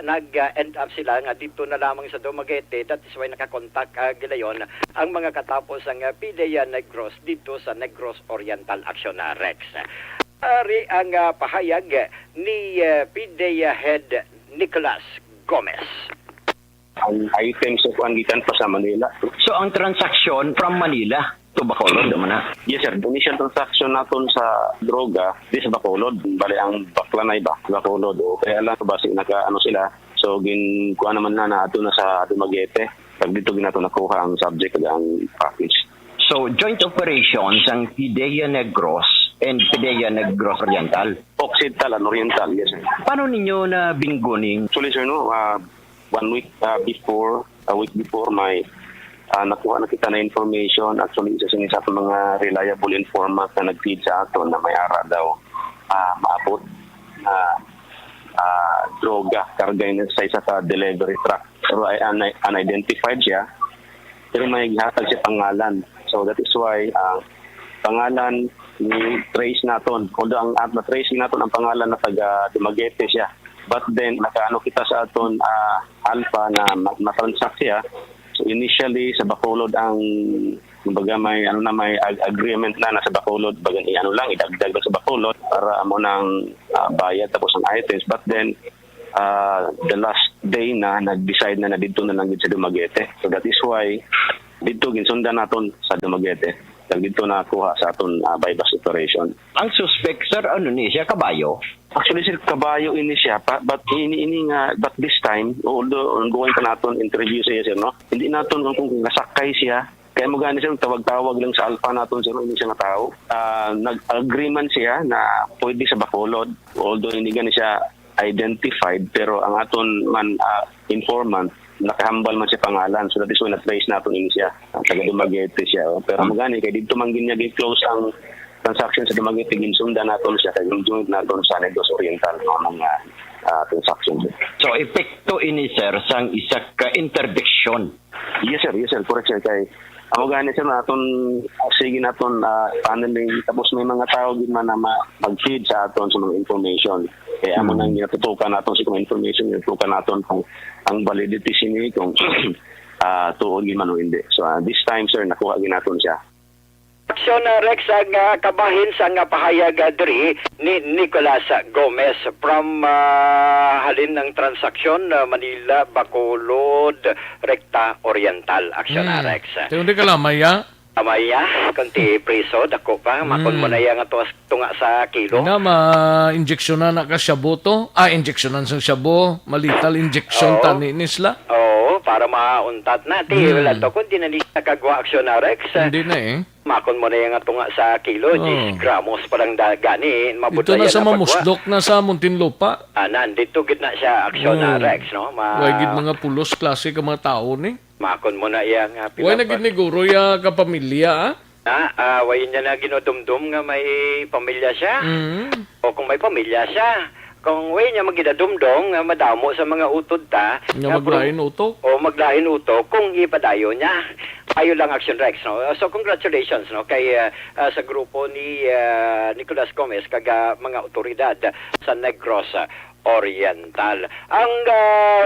nag-end up sila nga dito na lamang sa Dumaguete. That is why nakakontak gilayon ang mga katapos ang PDEA Negros dito sa Negros Oriental Action na Rex. Ari ang pahayag ni PDEA Head Nicholas Gomez. Ang items sa kuangitan pa sa Manila. So ang transaksyon from Manila to Bacolod naman na? Yes sir, initial transaction naton sa droga di sa Bacolod. Bali ang Baklanay ba? Bacolod. Kaya lang basi sila. So kuha naman na ato na sa Dumaguete. Pag dito ginato nakuha ang subject ang package. So joint operations ang PDEA Negros and PDEA Negros Oriental. Occidental and Oriental, yes sir. Paano ninyo na bingoning? Actually sir, no, 1 week before, a week before, may nakuha na kita na information. Actually, isa sa mga reliable informant na nag-feed sa ato na may ara daw maabot na droga, karga sa isa sa delivery truck. Pero ay unidentified siya, pero may gihatag siya pangalan. So that is why pangalan ni trace naton. Although ang na-trace naton ang pangalan na taga Dumaguete siya. But then nakaano kita sa aton Alpha na matransact siya. So initially sa Bacolod ang Kumbaga may agreement na nasa Bacolod, bagan idagdag lang sa Bacolod para amo nang bayad tapos ang items. But then the last day na nag-decide na dito na lang gid sa Dumaguete. So that is why dito ginsundan naton sa Dumaguete. Dito na kuha sa aton bypass operation. Ang suspect, sir, ano ni siya? Kabayo? Actually, sir, kabayo ini siya pa, but but this time, although ongoing pa naton interview siya, sir, no? Hindi naton kung nasakay siya. Kaya mo gani siya, tawag-tawag lang sa alpha naton, sir, hindi siya natao. Nag-agreement siya na pwede sa Bacolod, although hindi gani siya identified, pero ang aton man informant, nakahambal man siya pangalan. So that is why na-trace natin ini siya. Taga Dumaguete siya. Pero magani, kaya dito man ginyag close ang transaction sa Dumaguete, ginsundan natin siya. Kaya ginsundan natin sa Negros Oriental ng transaction. So, epekto ini, sir, sang isa ka interdiction. Yes, sir. Correct, sir. Kaya ang magani, sir, natin, sige natin paneling. Tapos may mga tao din man na mag-feed sa aton sa mga information. Kaya amo nang ginatutukan natin sa mga information, ginatutukan natin kung ang validity sini kung tuod man o hindi. So this time, sir, nakuha ginaton siya. Aksyon Rex ang kabahin sa nga pahayag diri ni Nicolas Gomez from halin ng transaksyon Manila, Bacolod, Recta Oriental. Aksyon Rex. Hindi ka lang, Maya? Amaya, kanti preso, dako pa, makon mo na yan nga tunga sa kilo. Na ma-injeksyonan na ka shabu to? Injeksyonan sa shabu, malital injeksyon tani nisla? Oo, para mauntat na. Wala to, kung di na nakagawa aksyon na Rex. Hindi na Makon mo na yan nga tunga sa kilo, 10 gramos parang gani. Ito na sa mamusdok na sa Muntinlupa. Nandito gid na siya aksyon na Rex, no? Wagid mga pulos klase ka mga tao ni. Makon mo na yan nga. Way na gid ni guro ya kapamilya way niya na ginodumdum nga may pamilya siya. O kung may pamilya siya. Kung way niya magidadumdong nga madamo sa mga utod ta. Nga maglain utok. O maglain utok kung ipadayo niya. Ayo lang Action Rex, no? So congratulations, no, kay sa grupo ni Nicolas Gomez kaga mga otoridad sa Negros Oriental. Ang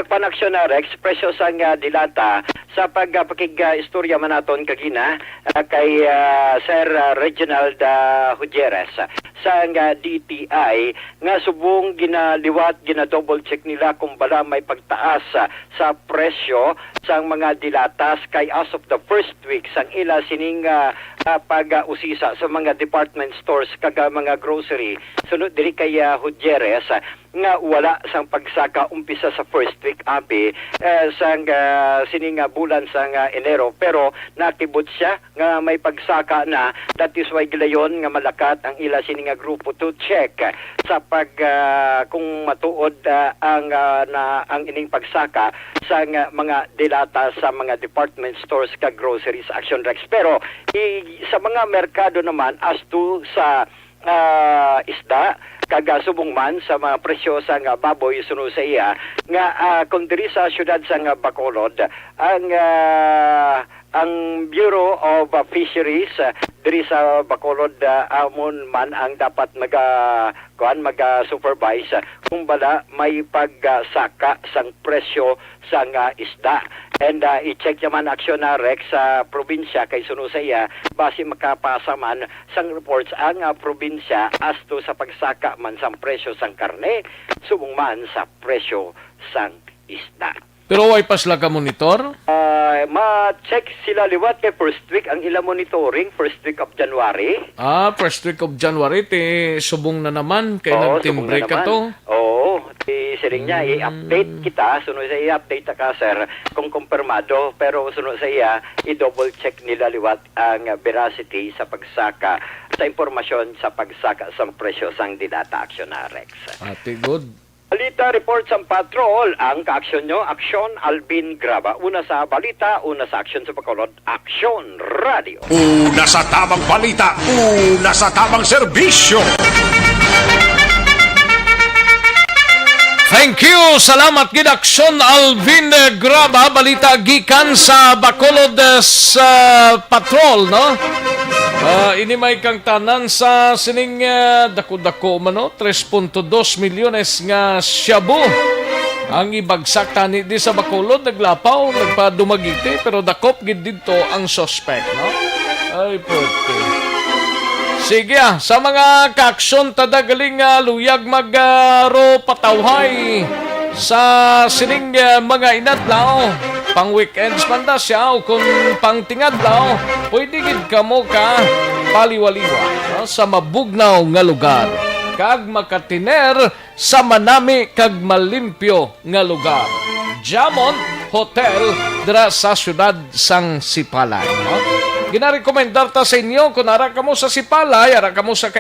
panaksyon na Rex, presyo sang dilata sa pagpakig-istorya man naton kagina kay Sir Reginald Hujeres sa DTI nga subong ginaliwat, gina-double check nila kung bala may pagtaas sa presyo sang mga dilatas kay as of the first week sang ila sining pag-usisa sa mga department stores kaga mga grocery sunod diri kay Hujeres nga wala sang pagsaka umpisa sa first week abi sang sining bulan sang Enero, pero nakibot siya nga may pagsaka na. That is why gilayon nga malakat ang ila sining grupo to check sa pag kung matuod ang ining pagsaka sa mga dilata sa mga department stores ka groceries Action Rex. Pero sa mga merkado naman as to sa isda kaga subong man sa mga presyo sa baboy suno sa iya nga kung diri sa syudad sa Bacolod ang Bureau of Fisheries diri sa Bacolod amon man ang dapat mag-supervise kung bala may pagsaka sang presyo sa isda. And i-check naman Action na Rex sa probinsya kay suno sa iya base makapasa man sang reports ang probinsya as to sa pagsaka man sang presyo sang karne subong man sa presyo sang isda. Pero way pasla ka monitor? Ma-check sila liwat kay first week ang ila monitoring first week of January. First week of January subong na naman kay nagtimbre ka to. Siring niya, i-update kita, sunod sa i-update ka, sir, kung kumpirmado, pero sunod sa iya, i-double check nila liwat ang veracity sa pagsaka, sa impormasyon sa pagsaka sa presyo sang dilata Action na Rex. Ate, good. Balita reports ang patrol, ang ka-aksyon nyo, Aksyon Alvin Graba. Una sa balita, una sa aksyon sa Bacolod, Aksyon Radio. Una sa tamang balita, una sa tamang serbisyo. Thank you. Salamat gid Aksyon Alvin Graba, balita gikan sa Bacolod sa patrol, no? Ini may kang tanan sa sining dako-dako mano 3.2 milyones nga shabu. Ang ibagsak tani di sa Bacolod naglapaw, nagpadumagiti pero dakop gid didto ang suspect, no? Ay, puti. Sige sa mga kaaksyon tadagaling luyag magro patawhay sa sining mga inadlaw. Pang weekends man da siya o kung pang tingadlaw, pwede gid kamo ka paliwaliwa sa mabugnaw nga lugar. Kag makatiner sa manami kag malimpyo nga lugar. Jamon Hotel dira sa syudad sang Sipalay. No? Ginarekomendar ta sa inyo kung ara kamo sa Sipalay, ara kamo sa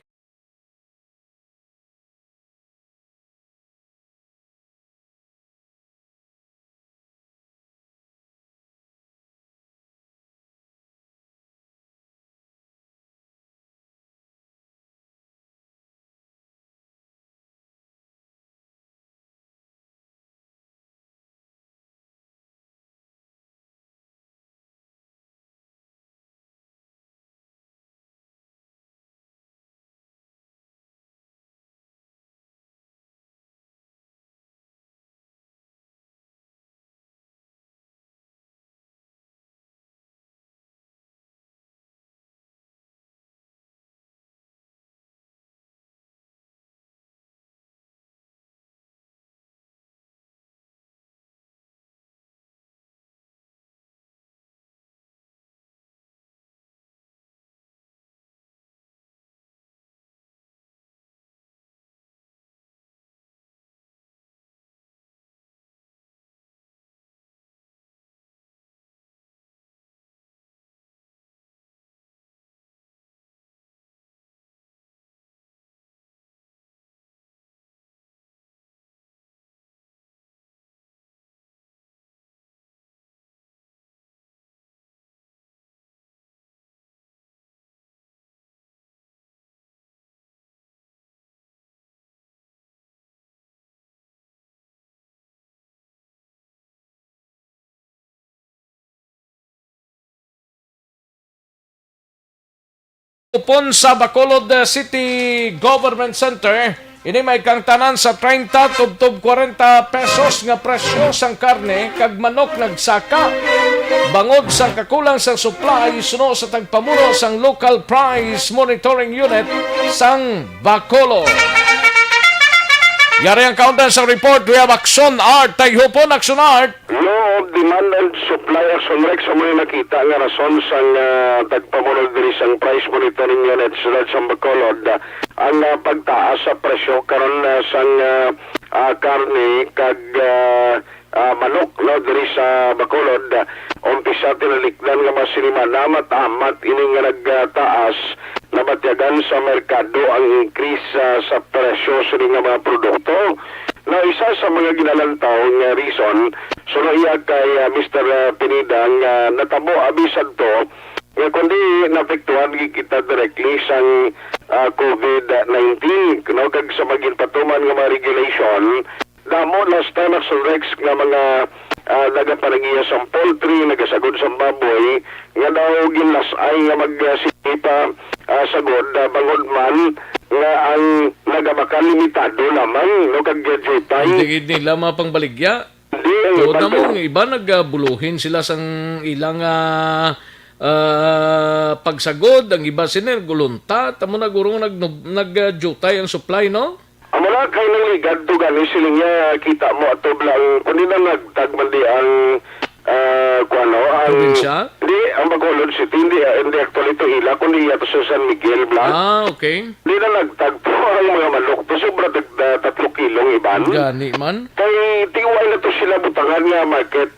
Upon sa Bacolod City Government Center, ini may kang tanan sa 30 tubtob 40 pesos nga presyo sang karne kag manok nagsaka. Bangod sa kakulang sang supply suno sa tagpamuno sang Local Price Monitoring Unit sang Bacolod. Yari ang countdown sa report. We have Action Art. Tayo po, Action Art. Law of Demand and Supply Action Rex sa mga nakita nga rason sang tagpamulog diri sang Price Monitoring Unit sa Bacolod. Ang pagtaas sa presyo karon sang karne kag manok no diri sa Bacolod. Umpisa tinalikdan nga masiliman na matamat ini nga nagtaas na matyagan sa merkado ang increase sa presyo sa mga produkto. Na isa sa mga ginalantaw nga reason suno iya kay Mr. Pineda nga natabo abisad to nga kundi naapektuhan kita directly sang COVID-19 no kag sa maging patuman nga mga regulation damo last time sa Rex nga mga nagaparangiya sa poultry, nagasagod sa baboy, nga daw ginlasay nga magsisipa sagod bangod man nga ang nagamaka-limitado lamang no kag jutay. Hindi lamang pang baligya. Tuod na mo, iba nagbuluhin sila sang ilang pagsagod, ang iba sila gulunta, tamo nagurong nagjutay ang supply, no? Amala kay nang ligad to gani sila nga kita mo ato blang kundi na nagtagmandi ang kuano ang probinsya? Di ang Bacolod City hindi actually to ila kundi ato sa San Miguel blang. Okay. Di na nagtagpo ang mga manok to sobra 3 kilong iban. Gani man. Kay tiwai na to sila butangan nga market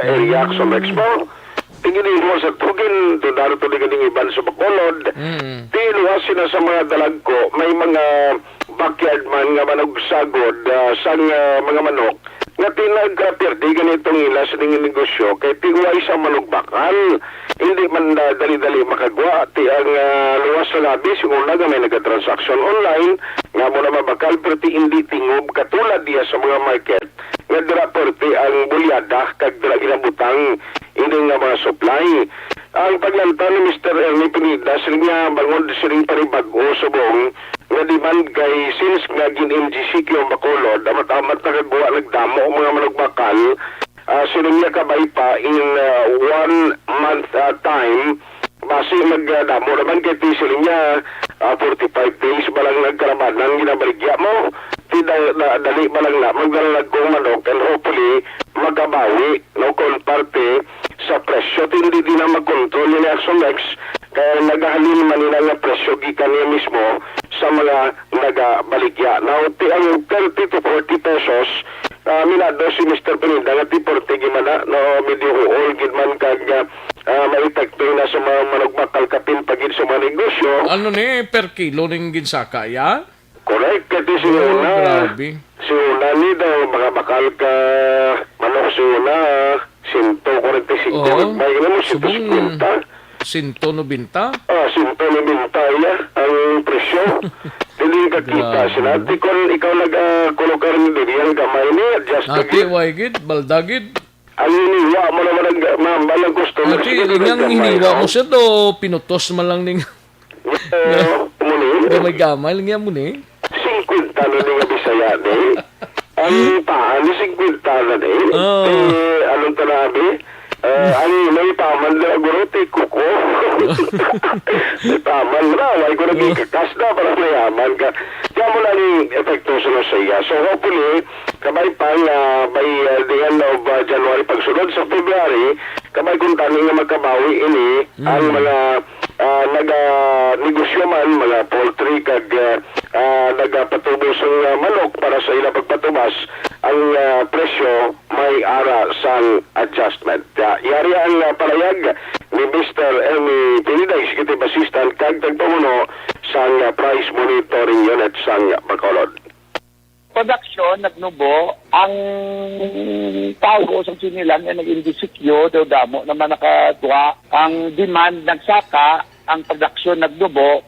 area sa Expo. Tingin mo sa tugin, daro to di ganing iban sa Bacolod. Tiluwas sila sa mga dalagko, may mga backyard man nga managsagod sang mga manok nga tinagperdi ganitong ila sa ning negosyo kay tiway sa manugbakal hindi man dali-dali makagwa ti ang luwas sa labi siguro nga may nagtransaction online nga mo na mabakal pero ti hindi tingob katulad diya sa mga market nga dira perti ang bulyada kag dira ginabutang hindi nga mga supply. Ang paglanta ni Mr. Ernie Pineda siling bangod siling paribago sa buong nga demand kay since nga gin-MGCQ ang Bacolod amat-amat nakagawa nagdamo ang mga manugbakal siling niya kabay pa in 1 month time base magdamo naman kay tisili niya 45 days ba lang nagkaraman ng ginabaligya mo. Dali ba lang na magdalalag kong manok and hopefully magabawi no kung parte sa presyo. Hindi din na magkontrol ni Action X kaya nagahalin man nila nga presyo gikan niya mismo sa mga nagabaligya. Now, ang 30 to 40 pesos minado si Mr. Pineda nga ti 40 gimana no medyo huol gidman kag maitagping na sa mga manugbakal kapin pagid sa mga negosyo. Ano ni per kilo ning ginsaka ya? Correct, kasi si Una. Grabe. Si Una ni daw mga bakal ka manok si Una 145. May mo 150. 190? 190 ya ang presyo. Hindi ka kita sila. Di kung ikaw nag-kulokar ni Dirian gamay ni adjust ka. Ati, waigid, baldagid. Ang hiniwa mo naman ang gusto. Ati, ingang hiniwa mo siya do, pinutos man lang ning... Gamay-gamay lang yan mo ni. 50 na nga Bisaya ni. Ang paan ni 50 na ni. Anong tanabi? Ang may paman na gurote kuko. May paman na. Wala ko naging kakas na para mayaman ka. Kaya mo na yung epekto sa saya. So hopefully, kamay pa by the end of January pagsunod sa February, kamay kung tani nga magkabawi ini ang mga naga-negosyo man, mga poultry kag nagapatubos ang manok para sa ilang pagpatubas ang presyo may ara sang adjustment. Yari ang palayag ni Mr. Ernie Pineda, Executive Assistant kag tagpamuno sang Price Monitoring Unit sang Bacolod. Production nagnubo ang tao sa sinilang nga nag-indisikyo daw damo naman nakatuwa ang demand nagsaka ang production nagnubo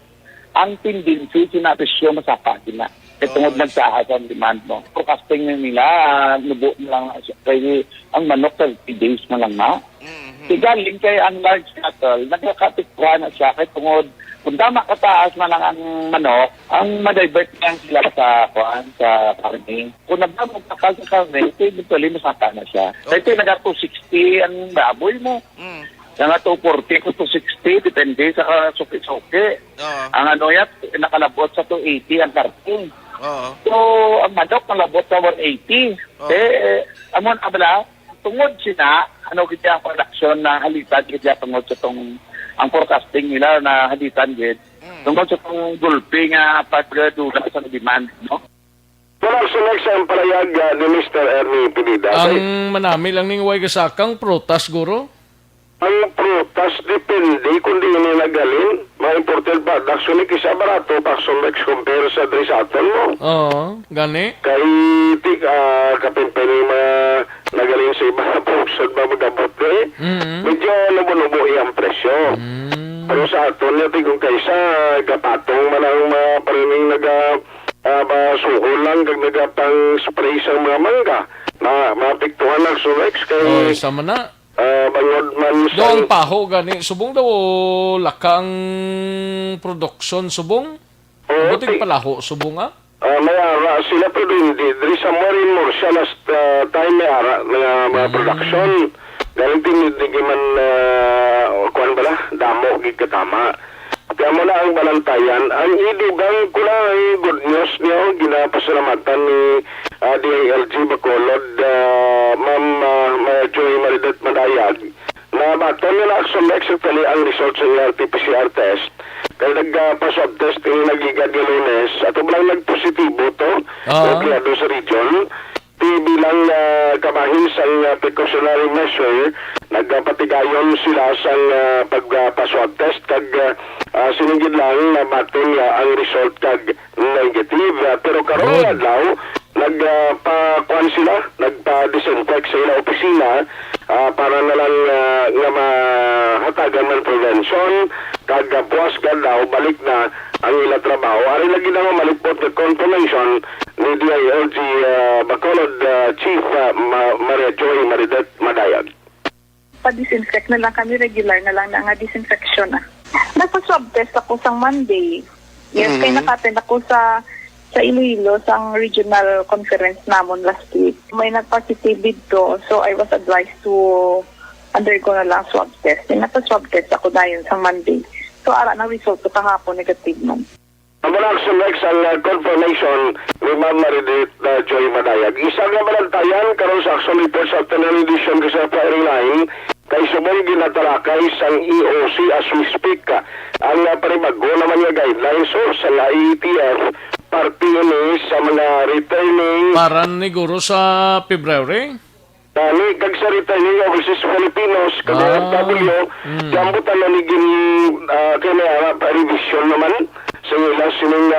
ang tendency sinapresyo masaka sila tungod nagsaas ang demand mo forecasting nila nubo lang kay ang manok 30 days na lang na galing kay ang large cattle nagkakatikwa na siya kay tungod kung tama kataas man lang ang manok, ang madivert lang sila sa farming. Kung nagdamog kakal sa farming, ito eventually masaka na siya. Ito naga 260 ang baboy mo. Nga 240 kung 260, depende sa suki-suki. Ang ano yan, nakalabot sa 280 ang karting. So, ang manok nalabot sa 180. Amon abala, tungod sina, ano kita ang production na halitan, kita tungod sa itong ang forecasting nila na haditan gid tungkol sa itong gulpi nga pagdula sa demand, no? Wala sa next ang palayag ni Mr. Ernie Pineda. Ang manami lang ning way kasakang prutas, guro? Ang prutas, depende kung di nila galing. Mga imported products, so kisa barato, Paxson Rex compare sa Drisaton mo. Oo, gani. Kay kapimpen nagaling sa iba na pusod ba magabot eh. Medyo nabunubo ang presyo. Pero sa aton natin kung kaysa gapatong manang parining suko lang kag nagapang spray sa mga mangga na mapiktuhan ng Surex kay sama na. Bangod man sa... Doon paho gani. Subong daw lakang production subong? Buting palaho subong may ara sila pero hindi. There is a more and more siya last time may ara na mga production. Galing tinigin man kuhan ba na? Damo, gigkatama. Kaya mo na ang balantayan. Ang idugang ko na ay good news niyo. Ginapasalamatan ni DILG Bacolod, Ma'am Joy Maridet Madayag, na baton nila sa actually ang result sa RT-PCR test. Kaya nagpa-swab test yung nagigad yung Lunes at lang nagpositibo to nagkiyado sa region. Bilang kamahin sa precautionary measure, nagpatigayon sila sa pagpa-swab test kag sinigid lang na baton ang result kag negative. Pero karon adlaw nagpa-kuan sila, nagpa-disinfect sa ilang opisina para na lang nga mahatagan man prevention kag buwas ka daw balik na ang ilang trabaho. Ari lagi na malipot na confirmation ni DILG Bacolod Chief Maria Joy Maridet Madayag. Pa-disinfect na lang kami, regular na lang na nga disinfection na. Nagpa-swab test ako sa Monday. Yes, kaya nakaten ako sa Iloilo, sa regional conference namon last week. May nag-positive dito, so I was advised to undergo na lang swab test. Napa-swab test ako na yun sa Monday. So, ara na result ko kahapon, negative man. Ang mga action next ang confirmation ni Ma'am Maridit Joy Madayag. Isang nga malantayan karon sa action report sa afternoon edition kasi sa firing line kay subong ginatalakay sang EOC as we speak. Ang panibago naman nga guidelines sa IETF party ini sa mga returning Paran ni Guro sa February? Ni kag sa returning overseas Filipinos kag FW jambutan na ni gin kaya revision naman sa ila sining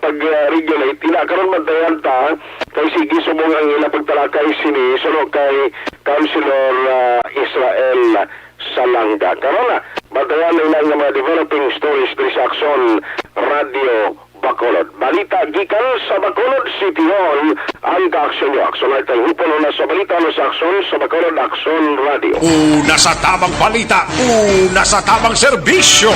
pag-regulate ila karon man ta kay sige subong ang ila pagtalakay sini suno kay Councilor Israel Salanga karon na batayan nila nga mga developing stories diri sa Action Radio Bacolod. Balita gikan sa Bacolod City Hall ang ka-aksyon nyo. Aksyon ay tayo hupon na sa balita no sa Aksyon sa Bacolod Action Radio. Una sa tamang balita, una sa tamang serbisyo.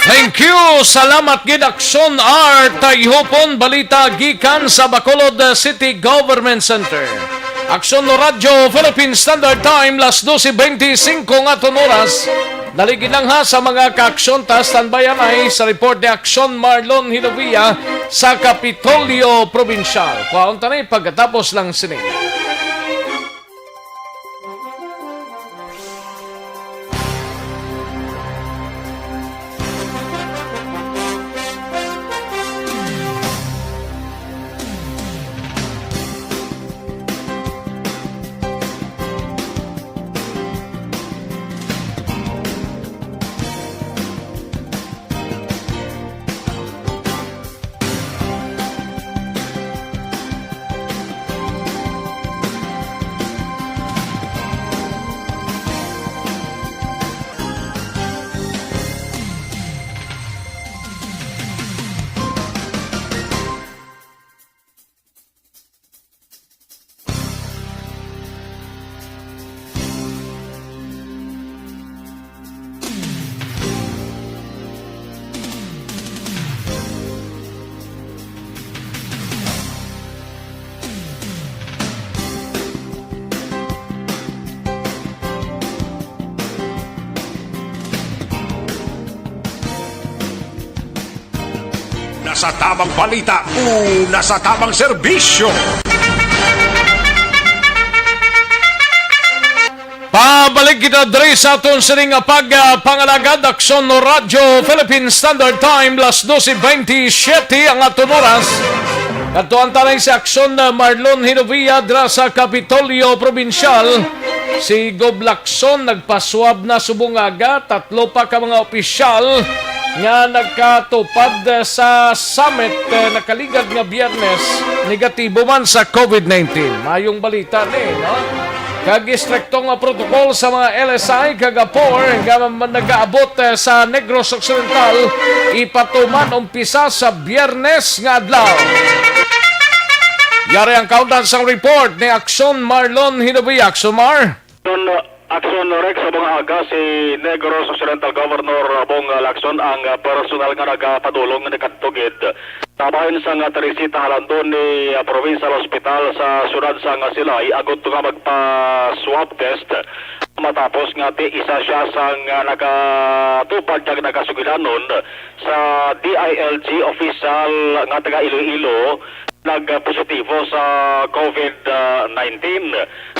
Thank you! Salamat gid Aksyon R. Tayhupon balita gikan sa Bacolod City Government Center. Aksyon no Radyo Philippine Standard Time las 12:25 nga oras. Naligid lang ha sa mga ka-aksyon ta standbayan ay sa report ni Aksyon Marlon Hinovia sa Kapitolyo Provincial. Kuhaon tanay pagkatapos lang sini. Sa tamang balita, una sa tamang serbisyo. Pabalik kita diri sa aton sining pag-pangalagad Aksyon no Radyo Philippine Standard Time las 12:27 ang aton oras. Katuan tanay si Aksyon Marlon Hinovia dira sa Kapitolyo Provincial. Si Gob Lacson nagpaswab na subong aga, 3 pa ka mga opisyal nga nagkatupad sa summit nakaligad nga Biyernes, negatibo man sa COVID-19. Mayong balita ni, no? Kag-istriktong protocol sa mga LSI kagapor nga nag-aabot sa Negros Occidental ipatuman umpisa sa Biyernes nga adlaw. Yari ang countdown sa report ni Aksyon Marlon Hinovia. Aksyon Mar? Aksyon Rex sa mga aga si Negros Occidental Governor Bong Lacson ang personal nga nagapadulong nga nakatugid. Tabahin sa nga Teresita Halandon ni Provincial Hospital sa syudad sa nga Silay agot nga magpa-swab test. Matapos nga isa siya sa nagatupad kag nagasugilanon sa DILG official nga taga Iloilo nagpositibo sa COVID-19.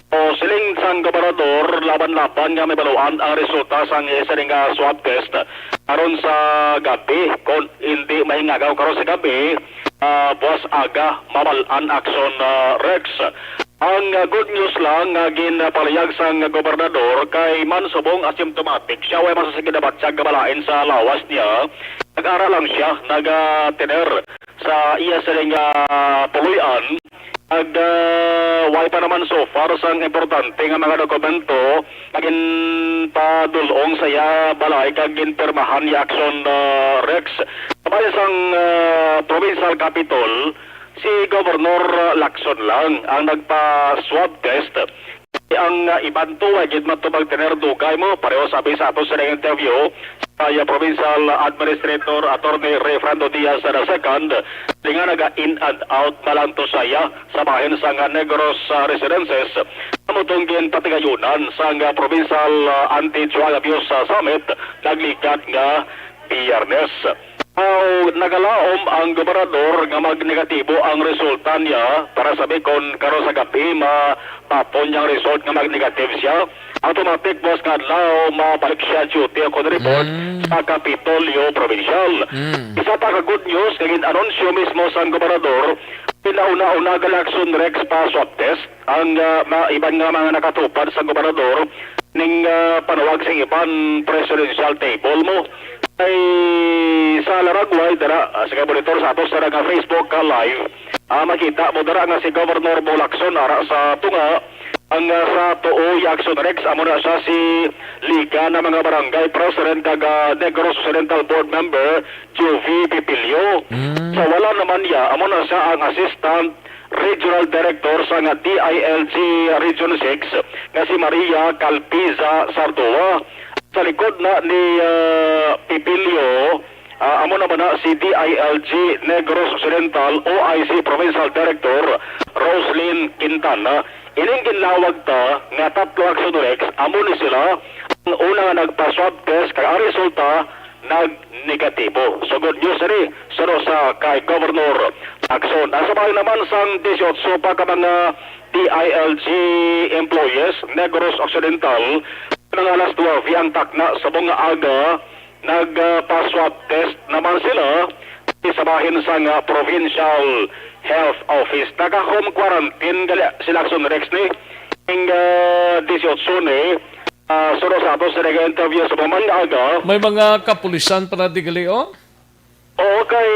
O siling sang gobernador laban-laban nga may baluan ang resulta sang isa nga swab test aron sa gabi kung hindi mahingagaw karon sa gabi buwas aga mamalan Aksyon Rex. Ang good news lang nga ginpalayag sang gobernador kay man subong asymptomatic siya way masasaginabat siya gabalain sa lawas niya. Nag-ara lang siya nag-tener sa iya siling puluyan. Way pa naman so far sang importante nga mga dokumento agin padulong saya balay kag ginpermahan ni Aksyon Rex. Sabay sang provincial capital si Governor Lacson lang ang nagpa-swab test. ang iban to ay gid man to magtener dugay mo pareho sabi sa ato sa interview sa Provincial Administrator Attorney Ray Fernando Diaz II nga naga in and out malang to saya sa bahin sa Negros Residences amutong gin patigayunan sa Provincial Anti-Drug Abuse Summit naglikat nga Biyernes. Nagalaom ang gobernador nga magnegatibo ang resulta niya para sabi kon karon sa gabi mapapon niyang result nga magnegative siya. Automatic boss nga lao mabalik siya duty ako na report sa Kapitolyo Provincial. Isa pa ka good news kay anunsyo mismo sa gobernador pinauna-una galaxon Rex pa swab test ang iban nga mga nakatupad sa gobernador ning panawag sa iban presidential table mo ay sa Laragway dara sa monitor sa atos sa Facebook live makita mo dara nga si Governor Bolacson ara sa tunga ang sa tuoy Action Rex amo na siya si Liga na mga barangay president kag Negros Occidental Board member Jovi Pipilio. So wala naman niya amo na siya ang assistant Regional Director sa nga DILG Region 6 nga si Maria Calpiza Sardoa. Sa likod na ni Pipilio, amo naman na si DILG Negros Occidental OIC Provincial Director Roslyn Quintana. Ining ginlawag ta nga tatlo Action Rex, amo ni sila ang una nga nagpa-swab test kag ang resulta nag-negatibo. So good news rin sa kay Governor Lacson. Asa bahay naman sang 18 pa ka mga DILG employees Negros Occidental ng alas 12 ang takna sa mga aga nagpa-swab test naman sila sa bahin sa Provincial Health Office. Naka-home quarantine sila Action Rex ni ng 18 ni suro sa ato sa nag-interview sa mga aga. May mga kapulisan pa na digali o? Oo, kay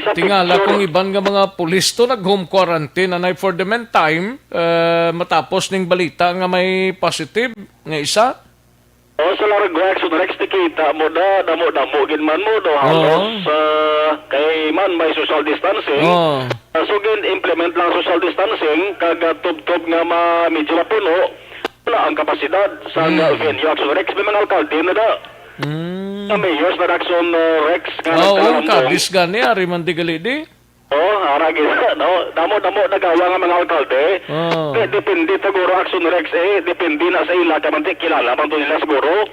sa tingala picture, kung iban nga mga pulis to nag-home quarantine anay for the meantime matapos ning balita nga may positive nga isa. O sa Laragway Action Rex tikita mo da damo gin man mo do halos kay man may social distancing. So gin implement lang social distancing kag tub-tub nga medyo mapuno wala ang kapasidad sa venue Action Rex may mga alkalde na da. Sa mayors na Action Rex nga ang kadis gani ari man digali di. Aragi no damo nagawa nga mga alkalde. Depende siguro Action Rex depende na sa ila kamantik kilala man to nila siguro.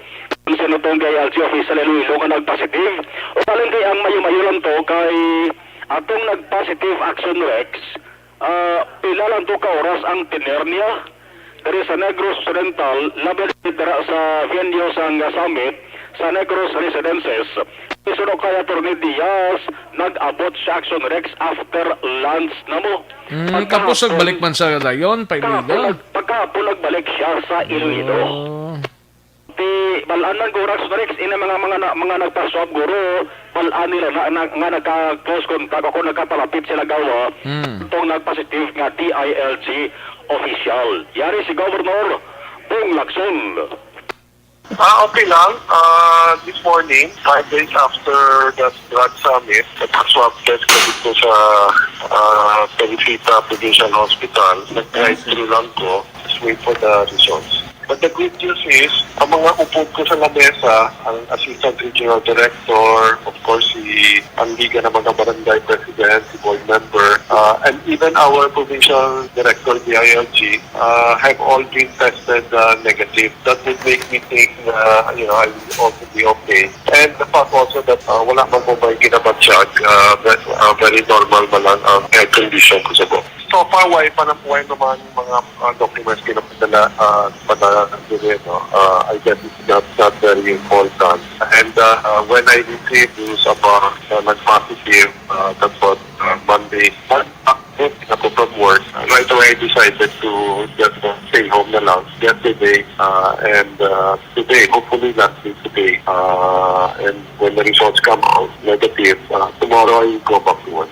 Ang senatong DILG official Iloilo nga nagpositive. O paling kay ang mayo lang to kay atong nagpositive Action Rex pila lang to ka oras ang tiner niya. Dari sa Negros Occidental labi dira sa venue sa summit sa Negros Residences. Isuro kaya Attorney Diaz nag-abot sa Action Rex after lunch na mo. Tapos nagbalik man sa dayon pa Iloilo. Pagkahapon nagbalik siya sa Iloilo. Ti balanan ko Action Rex ina mga nagpa-swab guro balaan nila nga nagka-close contact ako nagkapalapit sila gawa. Itong nag-positive nga DILG official. Yari si Governor Bong Lacson. Okay lang. This morning, 5 days after the drug summit, swab test ko dito sa Teresita Provincial Hospital. Nag-drive through lang ko. Just wait for the results. But the good news is, ang mga upod ko sa lamesa, ang Assistant Regional Director, of course, ang Liga ng mga Barangay President, si Board Member, and even our Provincial Director, DILG, have all been tested negative. That would make me think I will also be okay. And the fact also that wala man po ba kinabatsyag, very normal man lang ang health condition ko sa buong. So far, why pa naman mga documents kinapadala I guess it's not very important. And when I received news about nag-positive, that was Monday, ako from work, right away I decided to just stay home na lang yesterday and today, hopefully last week today. And when the results come out negative, tomorrow I go back to work.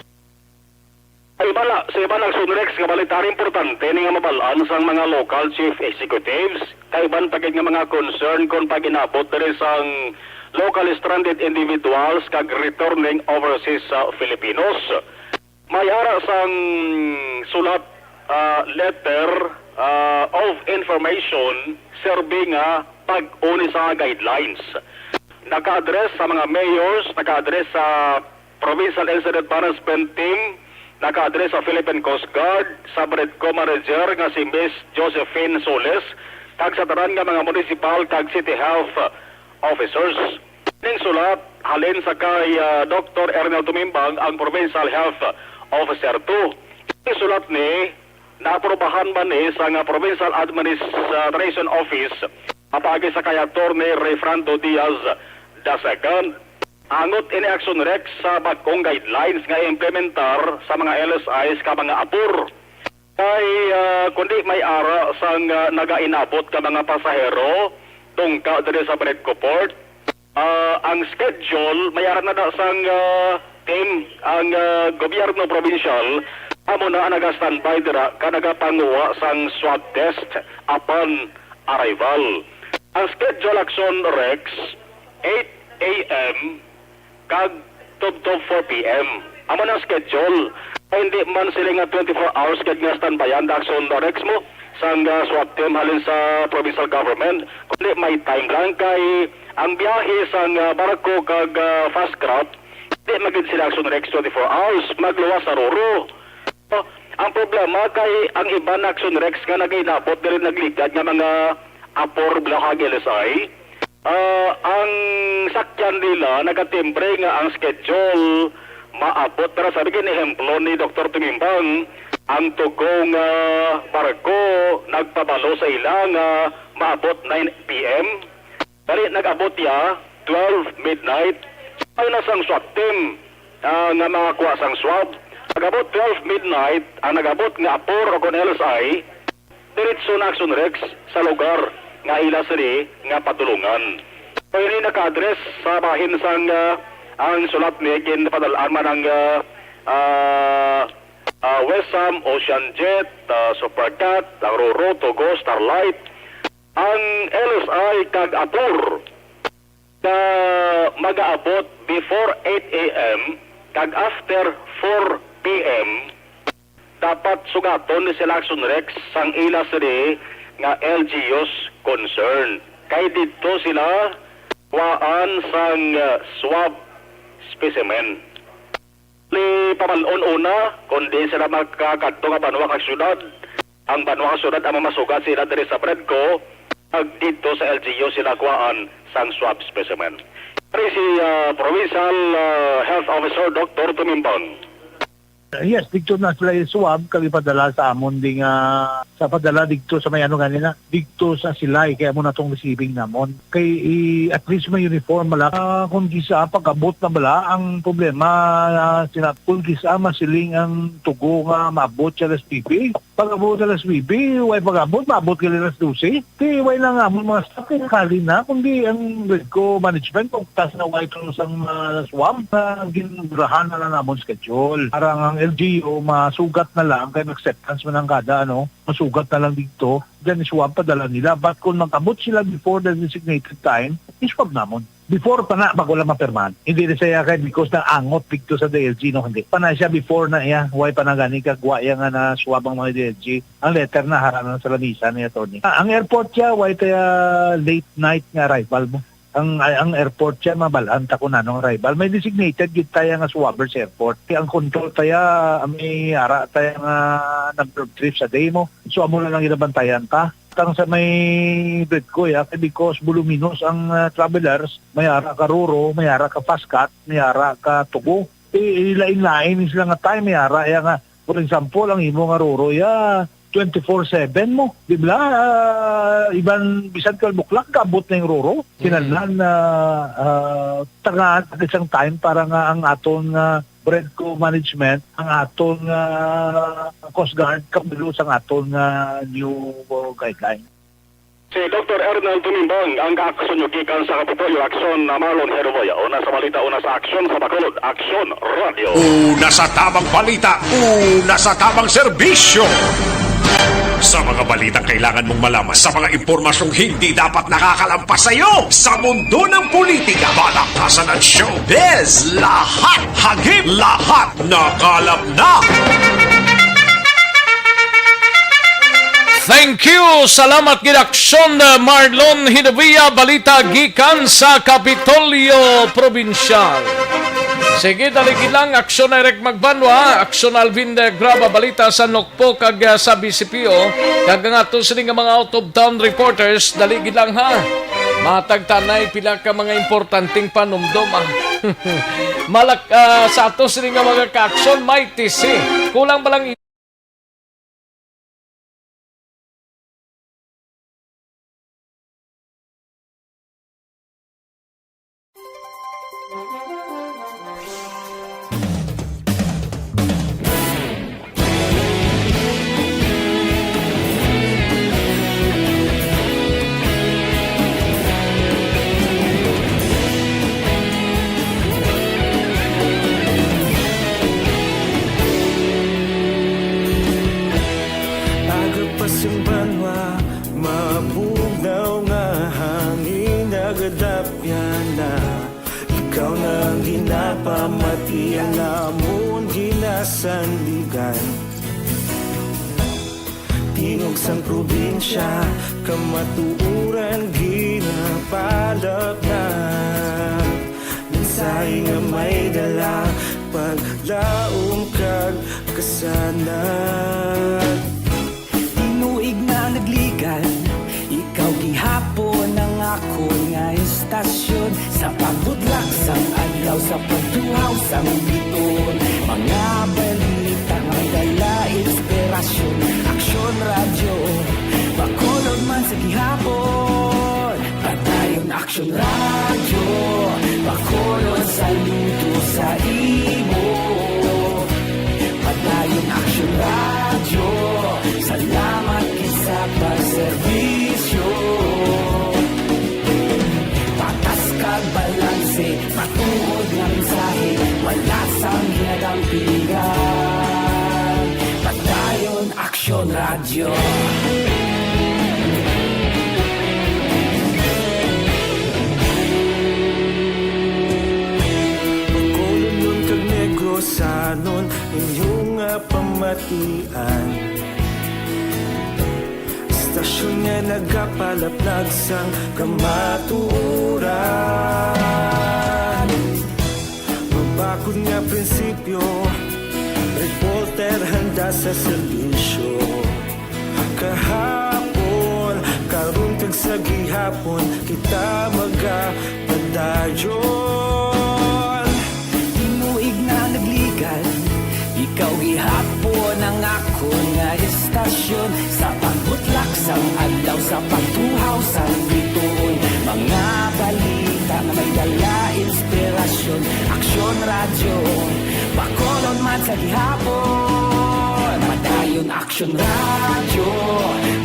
Ay bala, sa iba ng Sunrex, kabalitar importante ni nga mabalaan sa mga local chief executives, kaiban pagid nga mga concern kung paginabot rin sang local stranded individuals kag returning overseas Filipinos. May ara sang sulat letter of information serve nga pag-uni sa guidelines. Naka-address sa mga mayors, naka-address sa Provincial Incident Management Team, naka-address sa Philippine Coast Guard, sa Bredco Manager nga si Miss Josephine Soles, kag sa tanan nga mga municipal kag city health officers. Ning sulat halin sa kay Dr. Ernel Tumimbang, ang Provincial Health Officer 2. Ning sulat ni naaprobahan man ni sa nga Provincial Administration Office apagi sa kay Attorney Refrando Diaz II. Angot ini Action Rex sa bagkong guidelines nga implementar sa mga LSIs ka mga apur. Kay kundi may ara sang nagainabot ka mga pasahero tungka diri sa Bredco Port. Ang schedule may ara na sang team ang gobyerno provincial amo na naga-standby dira ka nagapanguha sang swab test upon arrival. Ang schedule Action Rex 8 a.m. kag 4 p.m. Amo na schedule. Hindi man sila nga 24 hours kag nga standbyan da Action Rex mo sang swab team halin sa provincial government. Kundi may time lang kay ang biyahe sang barko kag fast craft di magid sila Action Rex 24 hours magluwas sa Roro. Ang problema kay ang iba na Action Rex nga nagainabot diri naglikad nga mga apor blahag LSI. Ang sakyan nila nagatimbre nga ang schedule maabot para sabi ni ehemplo ni Dr. Tumimbang ang tugong barko nagpabalo sa ilang maabot 9 p.m. Dari nag-abot ya 12 midnight ay nasang swab team nga makakuha sang swab. Nag-abot 12 midnight ang nag-abot nga apor o kon LSI diretso na Action Rex sa lugar nga ila sili nga patulungan. So ini naka-address sa bahin sang ang sulat ni ginpadalaan man ang Wesam, Ocean Jet, Supercat, ang Roro, Togo, Starlight, ang LSI kag apor na mag-aabot before 8 a.m. kag after 4 p.m. dapat sugaton ni sila Action Rex sang ila sili nga LGUs concern. Kay dito sila waan sang swab specimen. Li pamalon una, kundi sila magkakadto nga banwa kag syudad. Ang banwa kag syudad ang masugat sila diri sa Bredco, ag dito sa LGU sila kuhaan sang swab specimen. Pero si Provincial Health Officer Dr. Tumimbang. Yes, dito na sila swab kami padala sa amon ding sa padala dito sa may ano ganina dito sa Silay kaya mo na tong receiving namon kay at least may uniform mala kung gisa pagabot na bala ang problema sinapul gisa masiling ang tugo nga maabot sa SPP pagabot sa SPP way pagabot maabot kay las 12 kay way lang amon mga staff kay kali na kundi ang Bredco management kung tas na way to sang swab ginrahan na lang namon schedule parang ang LGU masugat na lang kay acceptance man ang kada masugat na lang dito then swab padala nila but kung magabot sila before the designated time iswab namon before pa na bago lang mapirmahan hindi na siya kay because ng angot dito sa DLG hindi pa na siya before na way pa na gani kagwa nga na swab ang mga DLG ang letter na haranan sa lamisa ni Atty. Ang airport siya way kaya late night nga arrival mo ang airport siya mabalaan ta ko nanong arrival may designated gid tayo nga swabbers airport ang control tayo may ara tayo nga number of trips a day mo so amo na lang ginabantayan ta tang sa may Bredco because voluminous ang travelers may ara ka Roro may ara ka Pascat may ara ka Tugo ilain-lain sila nga time may ara nga for example ang imo nga Roro 24/7 mo, di ba? Iban bisan kal buklak kabot na yung Roro. Kinahanglan tangan at isang time para nga ang aton Bredco management, ang aton Coast Guard kabalo sa aton new guideline. Si Dr. Ernel Tumimbang ang kaaksyon yung gikan sa Kapitolyo Aksyon na Marlon Herboya. Una sa balita, una sa aksyon sa Bacolod, Aksyon Radio. Una sa tamang balita, una sa tamang serbisyo. Sa mga balitang kailangan mong malaman, sa mga impormasyong hindi dapat nakakalampas sa iyo, sa mundo ng politika, balakasan at showbiz, lahat hagip, lahat nakalap na. Thank you. Salamat gid aksyon Marlon Hinabia, balita gikan sa Kapitolyo Probinsyal. Sige, daligid lang aksyon Eric Magbanwa, aksyon Alvin Graba, balita sa Nokpo kag sa BCPO, kag nga to sila nga mga out of town reporters, daligid lang ha. Matagtanay pila ka mga importanteng panumdom sa ato sila nga mga ka-aksyon may tisi. Kulang ba lang Banwa, mabugaw nga hangin nagadapya na. Ikaw nang ginapamati ang amon ginasandigan. Tingog sang probinsya, kamatuuran ginapalap na. Minsay nga may dala, paglaom kag kasanat. Tinuig na nagligan, ikaw gihapon ang ako nga istasyon. Sa pagudlak sang adlaw, sa pagduhaw sang biton. Mga balita nga dala inspirasyon. Aksyon radyo, Bacolod man sa gihapon. Patayon aksyon radyo, Bacolod saludo sa imo. Patayon aksyon radyo, salamat sa pagserbisyo. Patas kag balanse, matuod nga mensahe, wala sang ginadampigan. Patayon aksyon radyo. Pagkulunyon kag Negrosanon, inyong pamatian. Stasyon nga nagapalaplag sang kamatuuran. Mabakod nga prinsipyo, reporter handa sa serbisyo. Kahapon, karon kag sa gihapon, kita magapadayon. Tinuig na nagligan, ikaw gihapon ang ako nga istasyon. Sa pagbutlak sang adlaw, sa pagtuhaw sang biton. Mga balita na may dala inspirasyon. Aksyon radyo, Bacolod man sa gihapon. Padayon aksyon radyo,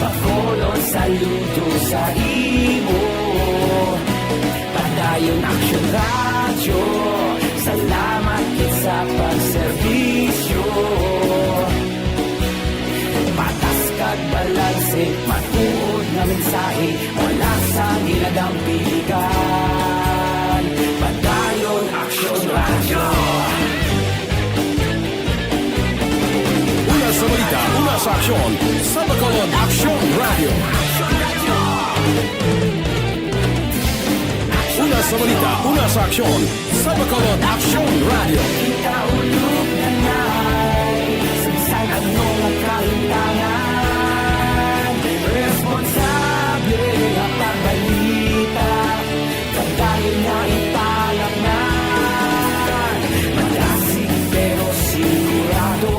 Bacolod saludo sa imo. Padayon aksyon radyo, salamat sa pagserbisyo. Patas kag balanse, matuod na mensahe, wala sa ginadampigan. Padayon aksyon radyo. Una sa balita, una sa aksyon, sa Bacolod Aksyon Radio. Una sa balita, una sa aksyon, sa Bacolod Aksyon Radio. Ikaulog na na'y sagsay anong ang kalintangan. Responsable ang pagbalita, pagdayon na ipalak na. Malasig pero sigurado,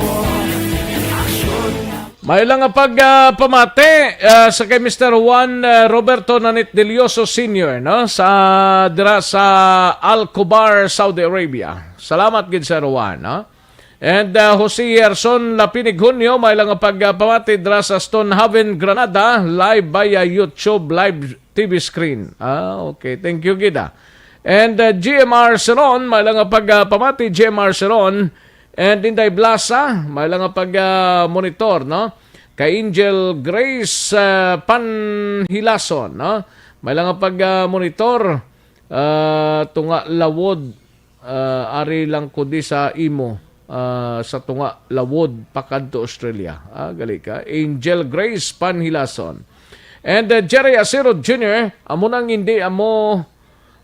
aksyon na. May lang nga pagpamate sa kay Mr. Juan Roberto Nanit Delioso Sr. no? sa Al-Khobar, Saudi Arabia. Salamat gid Sir Juan. No? And Jose Yerson Lapinig Junio, may lang nga pagpamate dira sa Stonehaven, Granada, live via YouTube live TV screen. Okay, thank you gida. And GMR Seron, may lang nga pagpamate GMR Seron. And Inday Blasa, may lang nga pag-monitor, no? Kay Angel Grace Panhilason, no? May lang nga pag-monitor, tunga lawod, ari lang ko di sa imo. sa tunga lawod pakadto Australia. Gali ka. Angel Grace Panhilason. And Jerry Acero Jr., amo nang hindi amo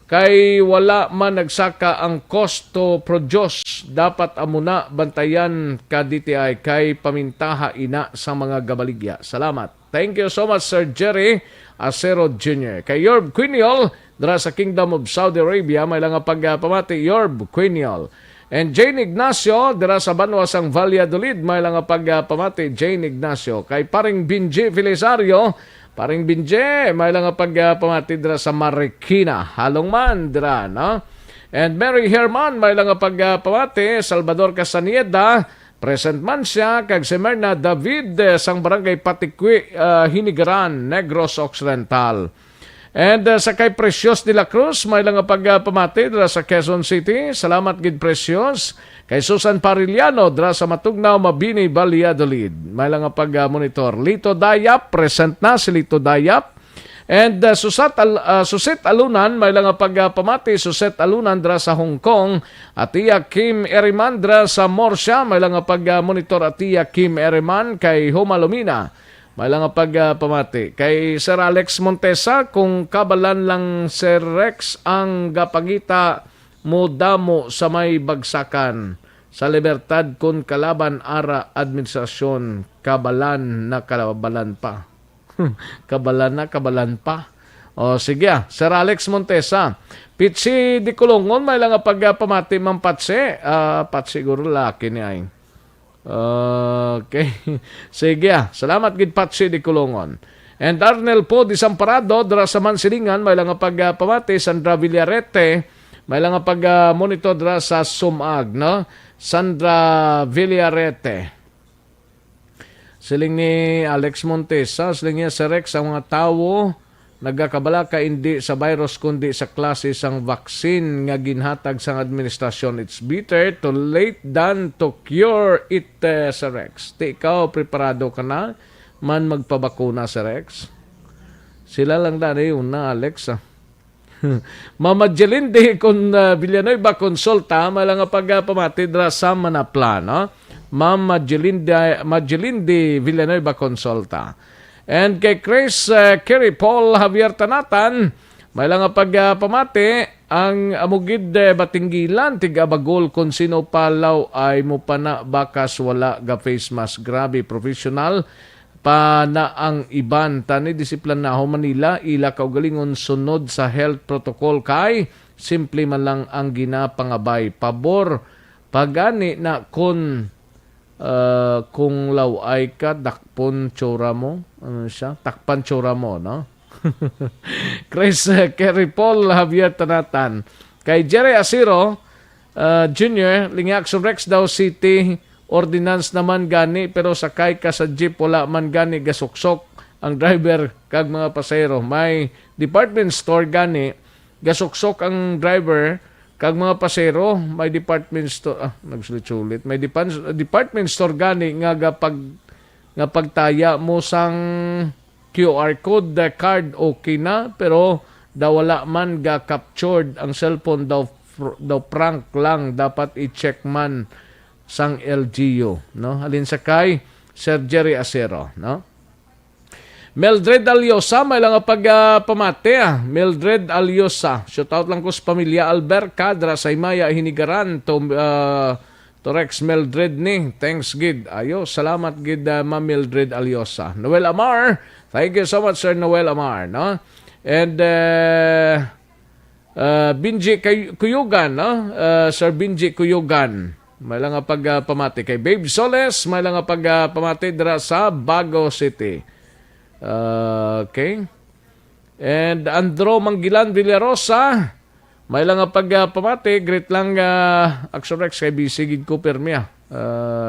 kay wala man nagsaka ang cost to produce. Dapat amo na bantayan ka DTI kay pamintaha ina sa mga gabaligya. Salamat. Thank you so much, Sir Jerry Acero Jr. Kay Yorb Quiniol, dara sa Kingdom of Saudi Arabia, may lang pagpamati Yorb Quiniol. And Jane Ignacio, dara sa Banwasang Valladolid, may lang pagpamati Jane Ignacio. Kay paring Binji Felisario, paring Binje, may lang pagpamati dira sa Marikina. Halong man dira, no? And Mary Herman, may lang pagpamati Salvador Castaneda, present man siya. Kag si Merna David, sang barangay Patikwi, Hinigaran, Negros Occidental. And sa kay Precious de la Cruz, may lang pagpamati dira sa Quezon City. Salamat gid Precious. Kay Susan Pariliano, dira sa Matugnaw, Mabini, Valladolid. May lang pag-monitor. Lito Dayap, present na si Lito Dayap. And Susit Alunan, may lang pagpamati. Susit Alunan, dira sa Hong Kong. Atiya Kim Eriman, dira sa Morsha, may lang pag-monitor. Atiya Kim Eriman, kay Humalumina. May lang pagpamati. Kay Sir Alex Montesa, kung kabalan lang Sir Rex ang gapagita mo damo sa may bagsakan sa libertad kun kalaban ara administrasyon kabalan na kabalan pa. kabalan pa. O sige, Sir Alex Montesa. Pitsi di Kulungon, may lang pagpamati Ma'am Patse. Patse siguro laki ni ay. Okay. Sige, salamat gid Patse di Kulungon. And Arnel po di Samparado, dira sa Mansilingan, may lang pagpamati Sandra Villarete. May lang pag-monitor dira sa Sumag, no? Sandra Villarete. Siling ni Alex Montesa, siling niya sa Rex, ang mga tao nagakabala ka hindi sa virus kundi sa klase sang vaccine nga ginhatag sang administrasyon. It's better to late than to cure it, sa Rex. Ikaw, preparado ka na man magpabakuna sa Rex? Sila lang dali una, Alex, Mama Jelindi con Villanueva Consulta, malang pagpamati dra sa Manapla, no? Mama Jelindi Villanueva Consulta. And kay Chris Kerry Paul Javier Tanatan, may lang pagpamati ang amugid batinggilan tiga bagol kung sino palaw ay mo pa na bakas wala ga face mask. Grabe, professional pa na ang iban tani disiplinaho Manila ila kaugalingon sunod sa health protocol kay simple man lang ang ginapangabay pabor pagani na kung law ay ka dakpon tsura mo ano siya takpan tsura mo no. Chris Kerry Paul Javier Tanatan kay Jerry Acero Jr. Lingak Rex daw City ordinance naman gani pero sakay ka sa jeep wala man gani gasuksok ang driver kag mga pasahero. May department store gani gasuksok ang driver kag mga pasahero. May department store nagsulit-sulit. May department store gani nga pagtaya mo sang QR code card okay na pero daw wala man ga captured ang cellphone daw prank lang dapat i-check man sang LGU, no? Halin sa kay Sir Jerry Acero, no? Mildred Alyosa, may lang pagpamati, Mildred Alyosa. Shout out lang ko sa pamilya Alberca, dra sa Imaya, Hinigaran, to Rex Mildred ni. Thanks, gid. Ayo, salamat, gid, Ma'am Mildred Alyosa. Noel Amar, thank you so much, Sir Noel Amar, no? And, Binji Kuyugan, no? Sir Binji Kuyugan. May lang pagpamati kay Babe Soles, may lang pagpamati dira sa Bago City. Okay. And Andro Manggilan Villarosa, may lang pagpamati, great lang Action Rex kay busy gid ko permiya.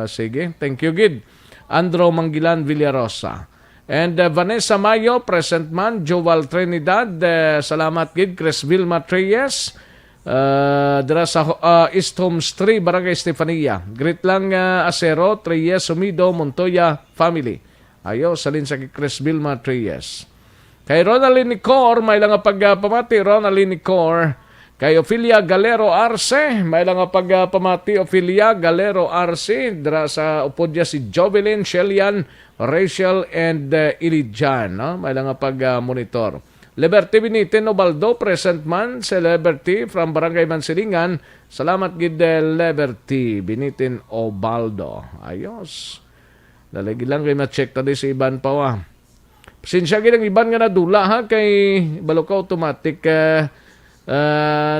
Sige, thank you gid. Andro Manggilan Villarosa. And Vanessa Mayo, present man, Joval Trinidad, salamat gid, Chris Vilma Treyes, dira sa East Homes 3, Barangay Estefania. Great lang Acero, Treyes, Sumido, Montoya family. Ayo, salin sa Chris Vilma Treyes. Kay Ronaldine Nicor, may lang pagpamati, Ronaldine Nicor, Kay Ophelia Galero Arce, may lang nga pagpamati Ophelia Galero Arce, dira sa upod niya si Jovelyn, Shelian, Rachel, and Ilijan. No? May lang nga pag-monitor. Liberty Binitin Obaldo, present man, Celebrity from Barangay Mansilingan. Salamat gid Liberty Binitin Obaldo. Ayos. Dalagi lang kay ma-check tadi sa iban pa wa. Pasensya gid ang iban nga nadula ha kay balo ka automatic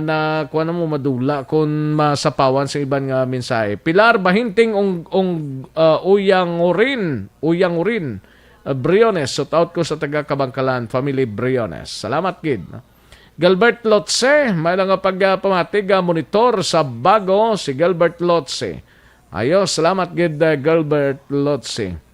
na kuha na mo madula kung masapawan sa iban nga mensahe. Pilar Bahinting Uyang Urin Briones, shout out ko sa taga Kabangkalan, family Briones. Salamat gid. Gilbert Lotse, may lang nga pagpamatig monitor sa bago si Gilbert Lotse. Ayos, salamat gid Gilbert Lotse.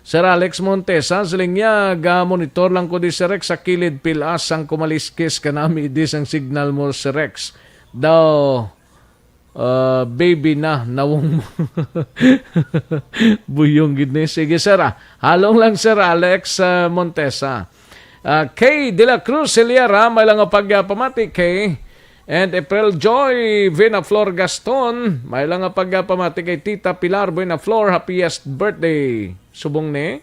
Sir Alex Montesa, siling niya, monitor lang ko di si Rex sa kilid pilas ang kumaliskis kanami di sang signal mo si Rex. Daw, baby na, nawong buyong gini. Sige sir, halong lang Sir Alex Montesa. Kay De La Cruz Eliera, may lang pagpamati kay and April Joy Vinaflor Gaston, may lang pagpamati kay Tita Pilar Vinaflor, happiest birthday. Subong ni.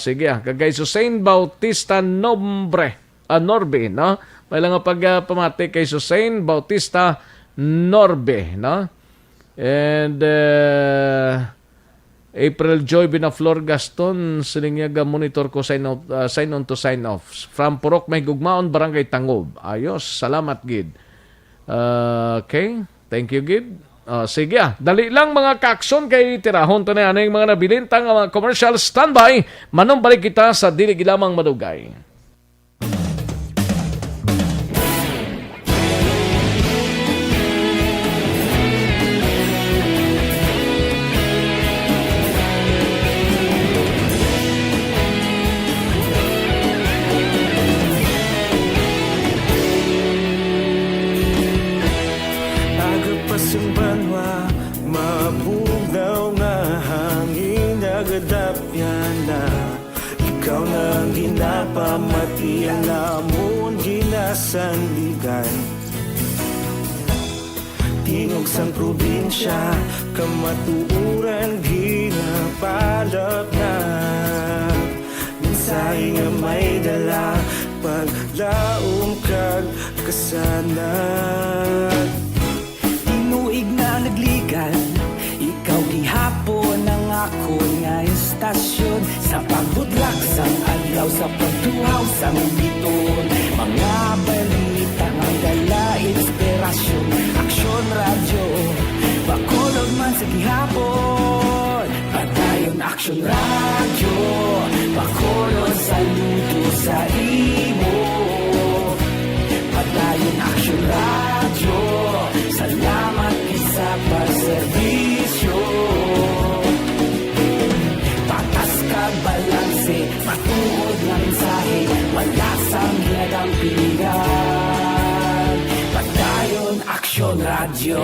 Sige, kagay Susain Bautista Norbe, no? May lang pagpamati kay Susain Bautista Norbe, no? And April Joy Binaflor Gaston, silingyaga monitor ko sign on to sign off. From Purok May Gugmaon, Barangay Tangob. Ayos, salamat gid. Okay, thank you gid. Sige, dali lang mga kakson kay tirahon to na yung mga nabilintang mga commercial standby. Manong balik kita sa dili gilamang madugay. Pamati ang lamon ginasandigan Tingog sang probinsya kamatuuran ginapalap na Mensahe nga may dala paglaom kag kasanag Tinuig na nagligan ikaw gihapon ang ako nga istasyon Sa pagbudlak sang adlaw sa pagtuhaw sang biton Mga balita nga dala inspirasyon Aksyon radyo, Bacolod man sa gihapon Padayon Aksyon radyo Bacolod saludo sa imo Padayon Aksyon radyo Salamat isa pagserbisyo Patas kag balanse Matuod na mensahe Wala sang hinadang pilihan Padayon Aksyon Radyo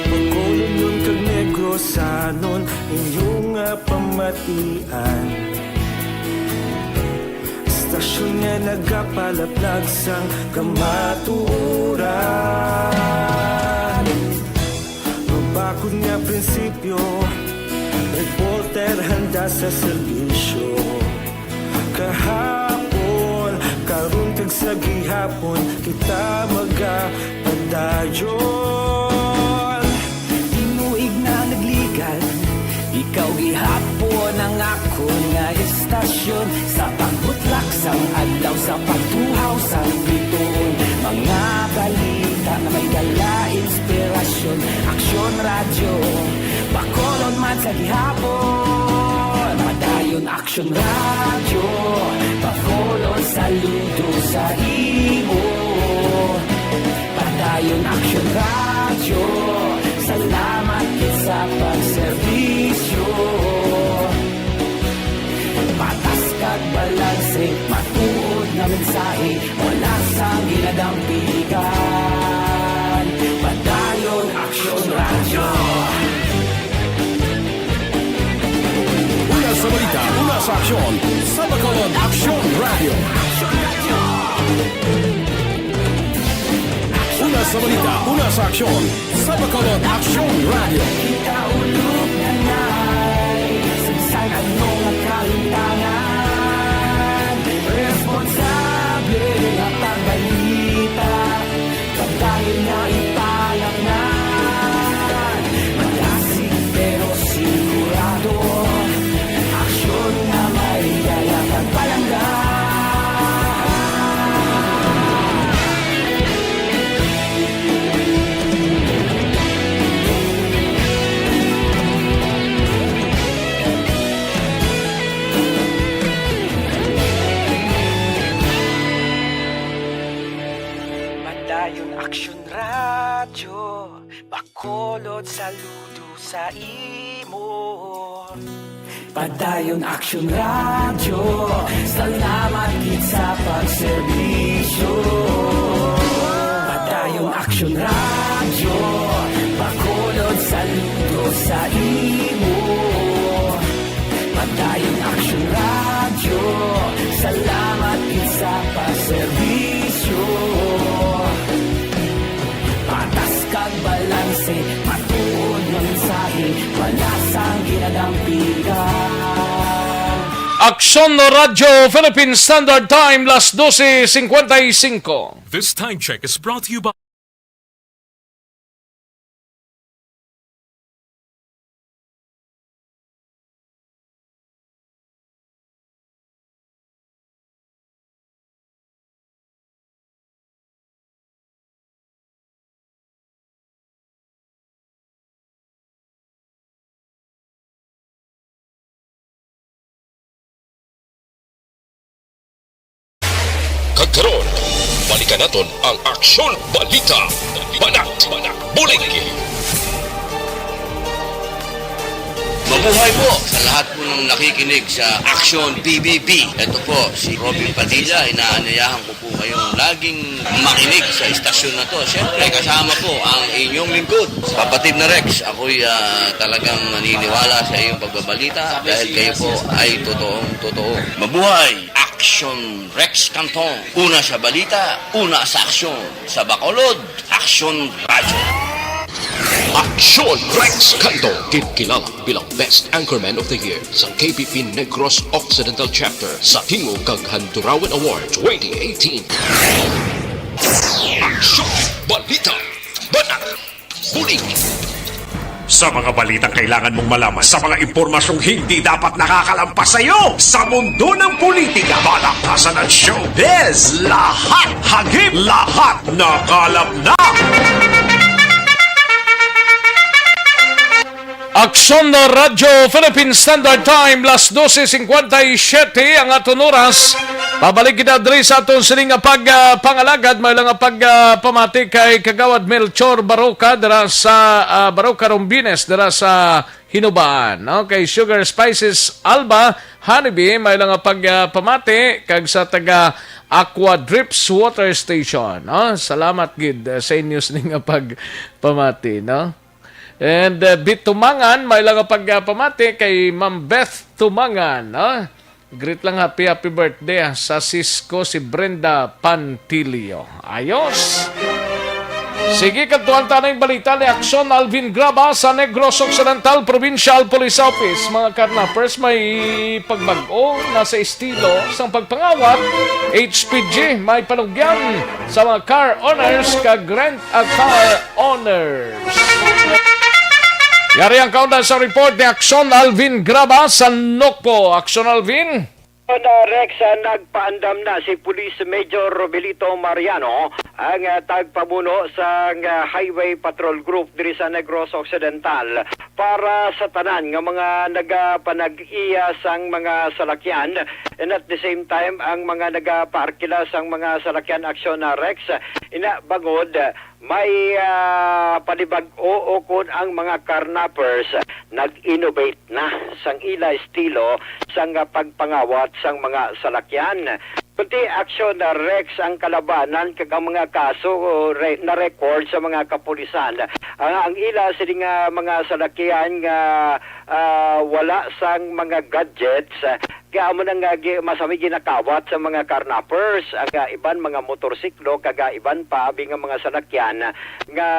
Bacolod nun kag Negros Sanon Inyong pamatian Stasyon nga nagapalaplag sang kamaturan Mabakod nga prinsipyo Reporter handa sa serbisyo Kahapon, karon kag sa gihapon Kita magapadayon Tinuig na nagligan Ikaw gihapon ang ako nga istasyon Sa pagbutlak sang adlaw Sa pagtuhaw sang biton Mga balita na may dala inspirasyon Aksyon radyo Bacolod man sa gihapon Padayon Aksyon radyo Bacolod saludo sa imo Padayon Aksyon radyo Salamat sa pagserbisyo Patas kag balanse Matuod na mensahe Wala sang ginadampigan Padayon Aksyon Radyo sa aksyon sa Bacolod Action Radio. Una sa balita, una sa aksyon sa Bacolod Action Radio. Kaulog na na'y sagsay anong nakalintangan. Responsable at ang balita, pagdahil na ipalaknan. Malasig pero sigurado, aksyon na may gayak at palanggan. Aksyon Radyo, Bacolod, saludo sa imo. Padayon Action Radio, salamat gid sa pagserbisyo. Padayon Action Radio, Bacolod, saludo sa imo. Padayon Action Radio, salamat gid sa pagserbisyo. Patas kag balanse, matuod ng mensahe, wala sang ginadampigan. Aksyon Radyo Philippine Standard Time, las 12:55. This time check is brought to you by Karon, balikan naton ang Aksyon Balita. Banat, bulig. Mabuhay po sa lahat po ng nakikinig sa Action PBB. Ito po si Robin Padilla. Inaanayahan ko po kayong laging makinig sa istasyon na to. Siyempre, kasama po ang inyong lingkod. Kapatid na Rex, ako'y talagang naniniwala sa iyong pagbabalita dahil kayo po ay totoong-totoo. Mabuhay! Action Rex Canton. Una sa balita, una sa aksyon. Sa Bacolod, Action Radio. Aksyon Rex Canto, kilala bilang Best Anchorman of the Year sa KPP Negros Occidental Chapter sa Tingog kag Handurawan Award 2018. Aksyon Balita. Banat. Bulig. sa mga balitang kailangan mong malaman, sa mga impormasyong hindi dapat nakakalampas sa iyo, sa mundo ng politika, balakasan at showbiz, lahat hagip, lahat nakalap na. Aksyon na Radyo Philippine Standard Time, las 12:57 ang aton oras. Pabalik kita diri sa aton sining nga pangalagad, may lang pamati kay Kagawad Melchor Baroka dira sa Baroka Rombines dira sa Hinubaan, no? Kay Sugar Spices Alba Honeybee may lang pamati kag sa taga Aqua Drips Water Station, no? Salamat gid sa inyo sining nga pamati, no? And Bit Tumangan, may lang pamati kay Ma'am Beth Tumangan, no? Greet lang happy birthday sa Cisco si Brenda Pantilio. Ayos! Sige, kantuan tayo ng balita ni Aksyon Alvin Graba sa Negros Occidental Provincial Police Office. Mga karnapers, may pagbago na sa estilo sa pagpangawat. HPG, may panugyan sa mga car owners kag rent a car owners. Yari ang kaundan sa report ni Aksyon Alvin Graba sa Nokpo. Aksyon Alvin? Rex, nagpaandam na si Police Major Robelito Mariano ang tagpamuno sa Highway Patrol Group diri sa Negros Occidental para sa tanan nga mga nagapanag-iya sang mga salakyan, and at the same time ang mga nagaparkila sang mga salakyan. Aksyon na Rex, ina bangod may panibag-o kun ang mga carnappers nag-innovate na sang ila estilo sang pagpangawat sang mga salakyan. Kunti Aksyon na Rex ang kalabanan kag ang mga kaso na record sa mga kapulisan. Ang ila sining mga salakyan nga wala sang mga gadgets kaya mo nang masami ginakawat sa mga carnappers, aga iban mga motorsiklo, kaga iban pa abi nga mga salakyan nga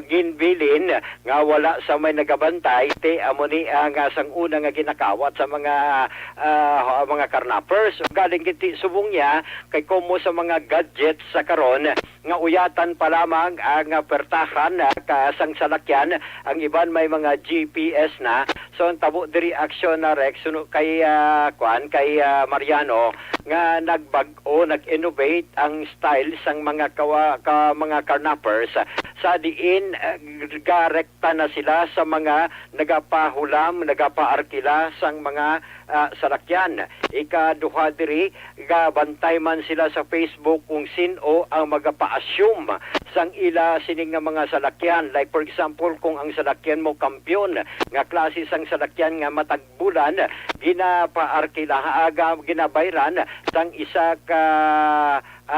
ginbilin nga wala sa may nagabantay, te amo ni nga sang una nga ginakawat sa mga carnappers. Galing kiti subong niya kay komo sa mga gadgets sa karon nga uyatan pa lamang ang pertahan kasang salakyan, ang iban may mga GPS na. So ang tabo diri action na Rex kay Mariano nga nag-innovate ang style sang mga mga carnappers sa diin garekta na sila sa mga nagapahulam, nagapaarkila sang mga salakyan. Ikaduha diri gabantay man sila sa Facebook kung sino ang magapa-assume sang ila sining nga mga salakyan. Like for example, kung ang salakyan mo kampyon nga klase sang salakyan nga matagbulan, ginapaarkila ginabayran sang isa ka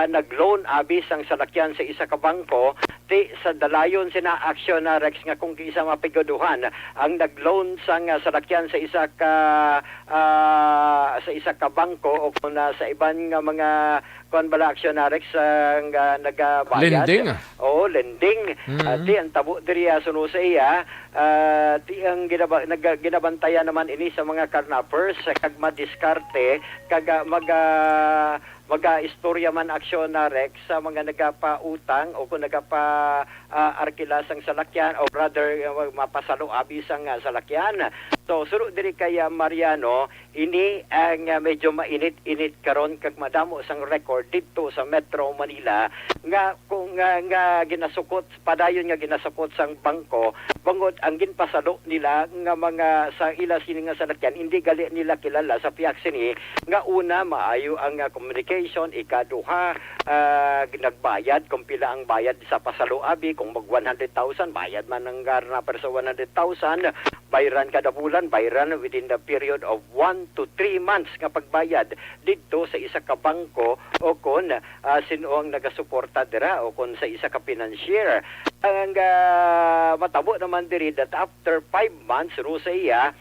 nag-loan abis ang salakyan sa isa ka bangko, ti sa dalayon sina action na Rex nga kung isa mapigaduhan ang nag-loan sang salakyan sa isa ka bangko o kung sa iban nga mga bala action na Rex nga nagabayad. Lending. Oo, lending. Ti ang tabo diri suno sa iya, ti ang ginabantayan naman ini sa mga carnappers kag madiskarte kag maga-istorya man aksyon na Rex sa mga nagapa-utang o kung nagapa-arkila sang salakyan o rather mapasalo abis ang salakyan. So suro diri kay Mariano, ini ang medyo mainit-init karon kag madamo sang record dito sa Metro Manila nga kung nga ginasukot padayon nga ginasukot sang bangko bangod ang ginpasalo nila nga mga sa ila sini nga salakyan hindi gali nila kilala sa piyak sini nga una maayo ang communication, ikaduha nagbayad kung pila ang bayad sa pasalo abi, kung mag 100,000 bayad man ang carnapper sa 100,000, bayran kada bulan, bayran within the period of 1 to 3 months nga pagbayad dito sa isa ka bangko o kung sino ang nagasuporta dira o kung sa isa ka financier. Ang matabo naman diri that after 5 months Rusaya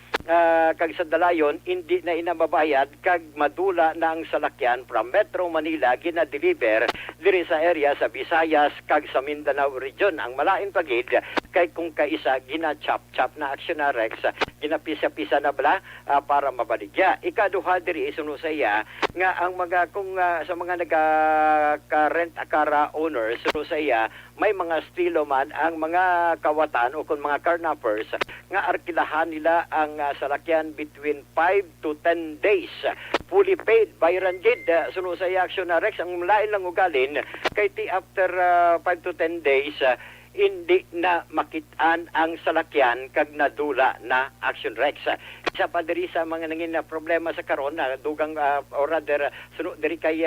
kag sa dalayon hindi na inababayad kag madula na ang salakyan from Metro Manila gina-deliver diri sa area sa Visayas kag sa Mindanao region. Ang malain pagid kay kung kaisa gina-chop-chop na action na Rex, ginapisa-pisa na bala para mabaligya. Ikaduha diri isuno sa iya nga ang mga kung sa mga nagka-rent a car owners suno sa iya may mga estilo man ang mga kawatan o kung mga carnappers nga arkilahan nila ang salakyan between 5 to 10 days. Fully paid by Ranjid. Suno sa action na Rex, ang lain lang ugalin kay ti after 5 to 10 days hindi na makitaan ang salakyan kag nadula na action Rex. Isa pa diri sa mga nangin na problema sa karon na dugang or rather suno diri kay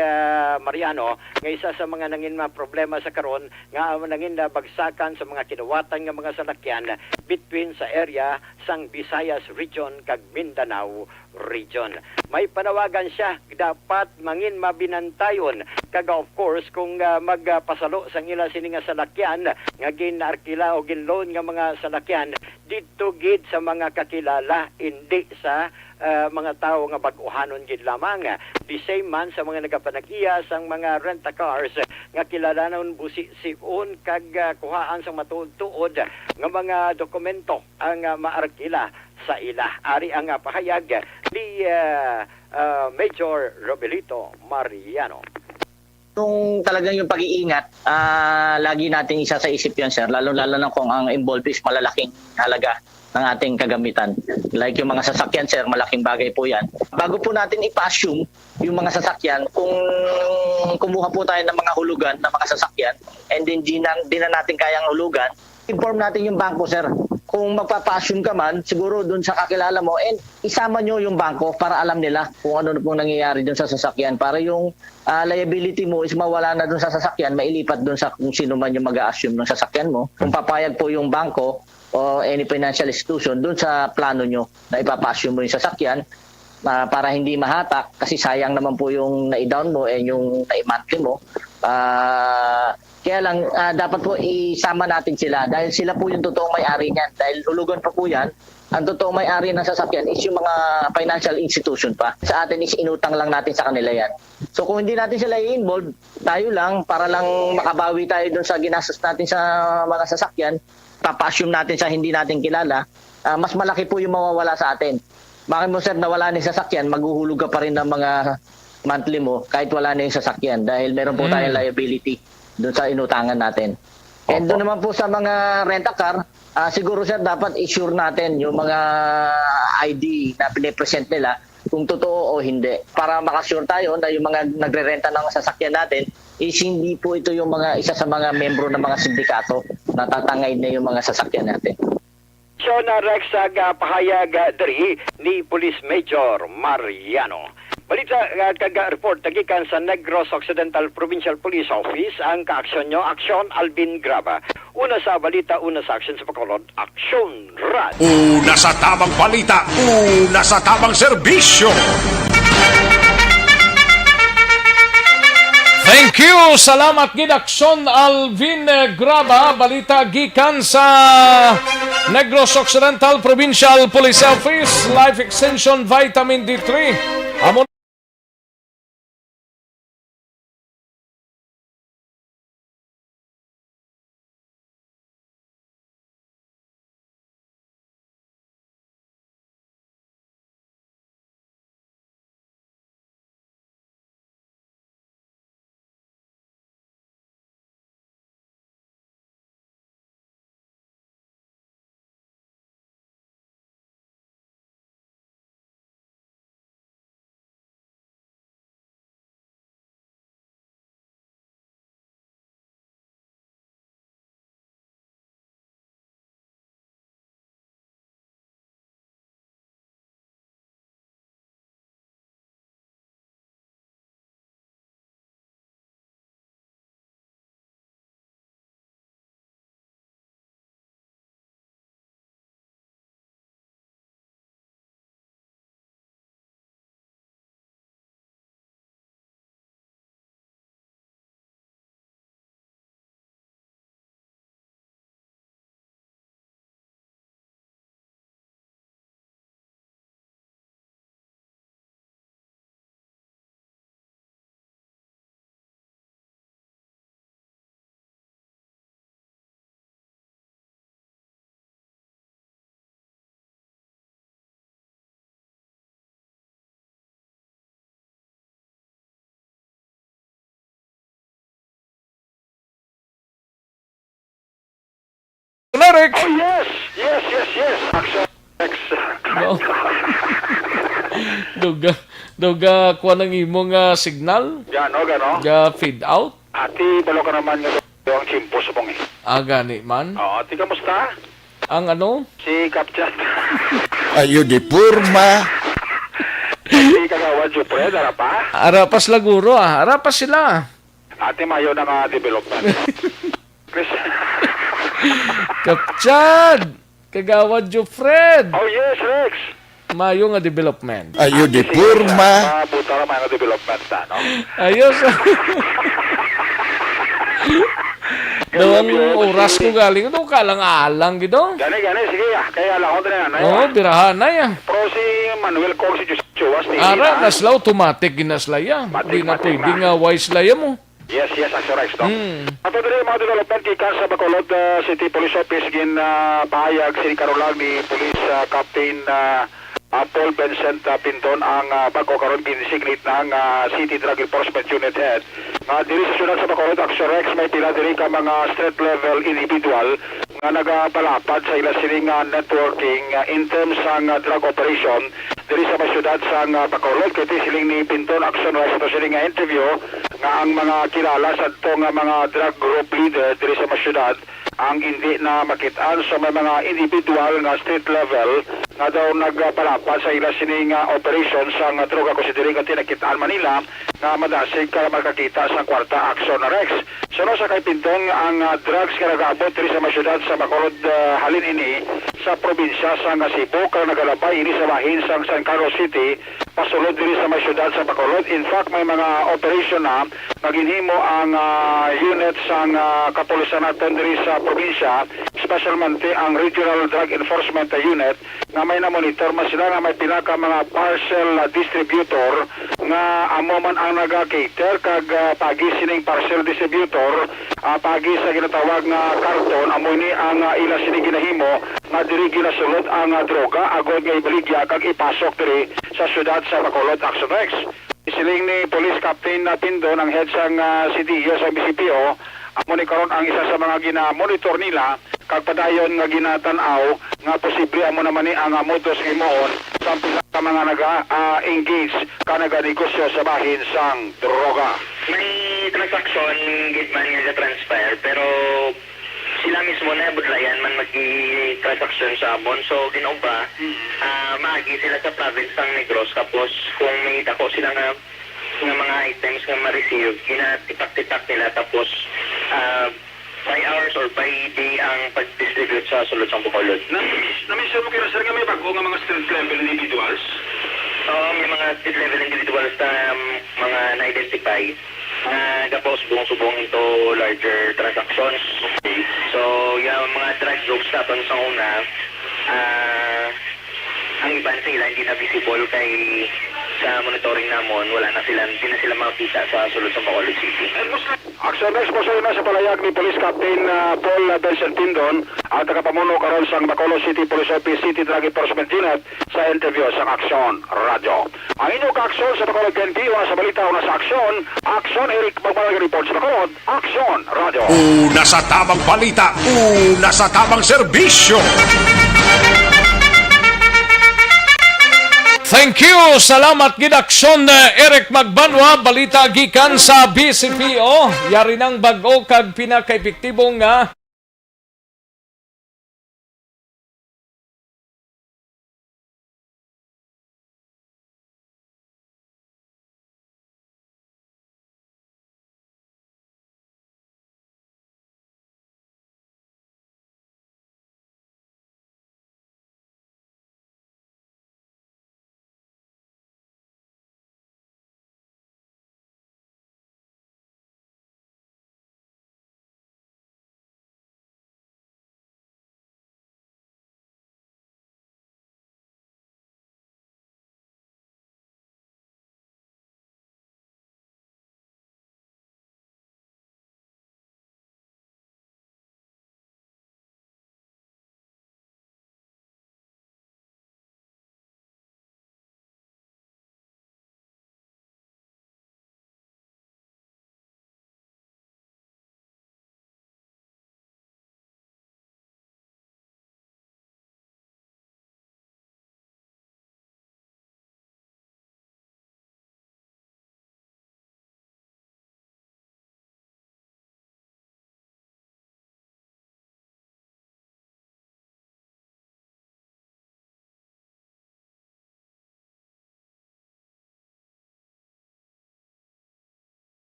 Mariano nga isa sa mga nangin na problema sa karon nga nangin na bagsakan sa mga kinuwatan nga mga salakyan between sa area sang Visayas region kag Mindanao region. May panawagan siya dapat mangin mabinantayon kag of course kung magpasalo sang ila sini nga salakyan nga ginarkila o ginloan nga mga salakyan dito gid sa mga kakilala, hindi sa mga tao nga bag-uhanon gid lamang. The same man sa mga nagapanag-iya sang mga rent-a-cars nga kilalanon busi-siun kag kuhaan sa matuod-tuod nga mga dokumento ang maarkila sa ila. Ari ang pahayag ni Major Robelito Mariano. Kung talagang yung pag-iingat, lagi nating isa sa isip yan, sir. Lalo-lalo na kung ang involved is malalaking halaga ng ating kagamitan. Like yung mga sasakyan, sir, malaking bagay po yan. Bago po natin ipa-assume yung mga sasakyan, kung kumuha po tayo ng mga hulugan ng mga sasakyan, and then di na natin kayang hulugan, inform natin yung bangko, sir. Kung magpapa-assume ka man, siguro dun sa kakilala mo, and isama nyo yung bangko para alam nila kung ano pong nangyayari dun sa sasakyan. Para yung liability mo is mawala na dun sa sasakyan, mailipat dun sa kung sino man yung mag-a-assume ng sasakyan mo. Kung papayag po yung bangko o any financial institution dun sa plano nyo na ipapa-assume mo yung sasakyan, para hindi mahatak, kasi sayang naman po yung na-down mo and yung na-monthly mo, Kaya lang, dapat po isama natin sila dahil sila po yung totoong may-ari niyan. Dahil hulugan pa po yan, ang totoong may-ari ng sasakyan is yung mga financial institution pa. Sa atin is inutang lang natin sa kanila yan. So kung hindi natin sila i-involve, tayo lang, para lang makabawi tayo dun sa ginastos natin sa mga sasakyan, papa-assume natin sa hindi natin kilala, mas malaki po yung mawawala sa atin. Bakit mo sir nawala na yung sasakyan, maghuhulog ka pa rin ng mga monthly mo kahit wala na yung sasakyan dahil meron po tayong liability doon sa inutangan natin. And doon naman po sa mga rent-a-car, siguro sir dapat i-sure natin yung mga ID na pinipresent nila kung totoo o hindi. Para makasure tayo na yung mga nagre-renta ng sasakyan natin is hindi po ito yung mga isa sa mga membro ng mga sindikato na tatangay na yung mga sasakyan natin. So Rex pahayag dari ni Police Major Mariano. Balita report tagikan sa Negros Occidental Provincial Police Office ang kaaksyon nyo, Aksyon Alvin Graba. Una sa balita, una sa aksyon sa Bacolod, Aksyon Rad. Una sa tamang balita, una sa tamang serbisyo. Thank you! Salamat gid Aksyon Alvin Graba. Balita gikan sa Negros Occidental Provincial Police Office. Life Extension Vitamin D3. Amon Rex. Oh, yes. Action Rex. No. Duga kuha ng imong signal. Gano. Fade out. Ati, balo ka naman nga ang chimpo sa bong eh. Gani man. Oo, ati, kamusta? Ang ano? Si Kapchat. Ayo di purma. Si Kagawad Jupre, darapa? Arapas laguro Arapas sila. Ati, mayo na nga development. Chris. Kapchad! Kagawad jo Fred! Oh yes, Rex! Mayo nga development. Ayo di purma. Buta na mga development na, no? Ayos. Doon oras ko galing ito, kalang-alang gito. Gani, sige. Kaya alam ko na yan. Oo, birahan na yan. Pero si Manuel Corsi Chuas, Ara, nasla automatic ginaslaya. Hindi na pwedeng wise laya mo. Yes, Action Rex, no? Ato din mga development kikan sa Bacolod City Police Office pahayag si Carolang ni Police Captain Paul Vincent Pinton ang bago karon ginisignate ng City Drug Enforcement Unit Head. Diri sa syudad sa Bacolod, Action Rex, may pila diri ka mga street level individual nga nagapalapad sa ila siling networking in terms ng drug operation diri sa syudad sa Bacolod. Kaya siling ni Pinton Action Rex ito siling interview nga ang mga kilala sa ito nga mga drug group leader diri sa syudad ang hindi na makitaan sa may mga individual nga street level nga daw nagpalapa sa ila sining operation sa droga ko si diri nga tinakitaan Manila nga madasig ka makakita sa kwarta aksyon na Rex. Suno sa kay Pintong ang drugs nga nagaabot diri sa masyudad sa Bacolod halin ini sa probinsya sa Cebu kang nagalabay ini sa bahin sa San Carlos City pasulod diri sa masyudad sa Bacolod. In fact may mga operation na maginhimo ang unit sa kapulisan naton diri sa probinsya, specialmente ang Regional Drug Enforcement Unit nga may na-monitor man sila nga may pinaka mga parcel distributor nga amo man ang naga-cater kag pagi sining parcel distributor pagi sa ginatawag nga karton amo ni ang ila sining ginahimo nga diri ginasulod ang droga agod nga ibaligya kag ipasok diri sa syudad sa Bacolod Action Rex. Isiling ni Police Captain Pindon ang head sang CDO sa BCPO amo ni karon ang isa sa mga gina-monitor nila kag padayon nga ginatanaw nga posible amo naman ni ang modus imoon sa pila ka mga naga-engage ka naga-negosyo sa bahin sang droga. May transaction gid man nga transfer pero sila mismo na budlayan man magi-transaction sa amon so ginuba maagi sila sa province ng Negros tapos kung may dako sila nga mga items nga ma-receive ginatipak-tipak nila tapos by hours or by day ang pag-distribute sa sulod sa Bacolod. Na-mention mo kaya sir nga may bago nga mga street level individuals? May mga street level individuals na mga na-identify na gapos subong-subong into larger transactions. So, yung mga drug groups natin sa una, ang iba sila hindi na visible kay sa monitoring namon, hindi na sila makita sa sulod sa Bacolod City. Action Rex po sa sa palayag ni Police Captain Paul Benson Pindon at tagapamuno karon sa Bacolod City Police Office City Drug Enforcement Unit sa interview sa Action Radio. Ang inyong ka-aksyon sa Bacolod PNP sa balita una sa Action Eric Magbalag report sa Bacolod, Action Radio. Una sa tamang balita, una sa tamang serbisyo. Thank you. Salamat gidaksyon Eric Magbanwa, balita gikan sa BCPO. Yari nang bag-o kag pinaka-epektibong nga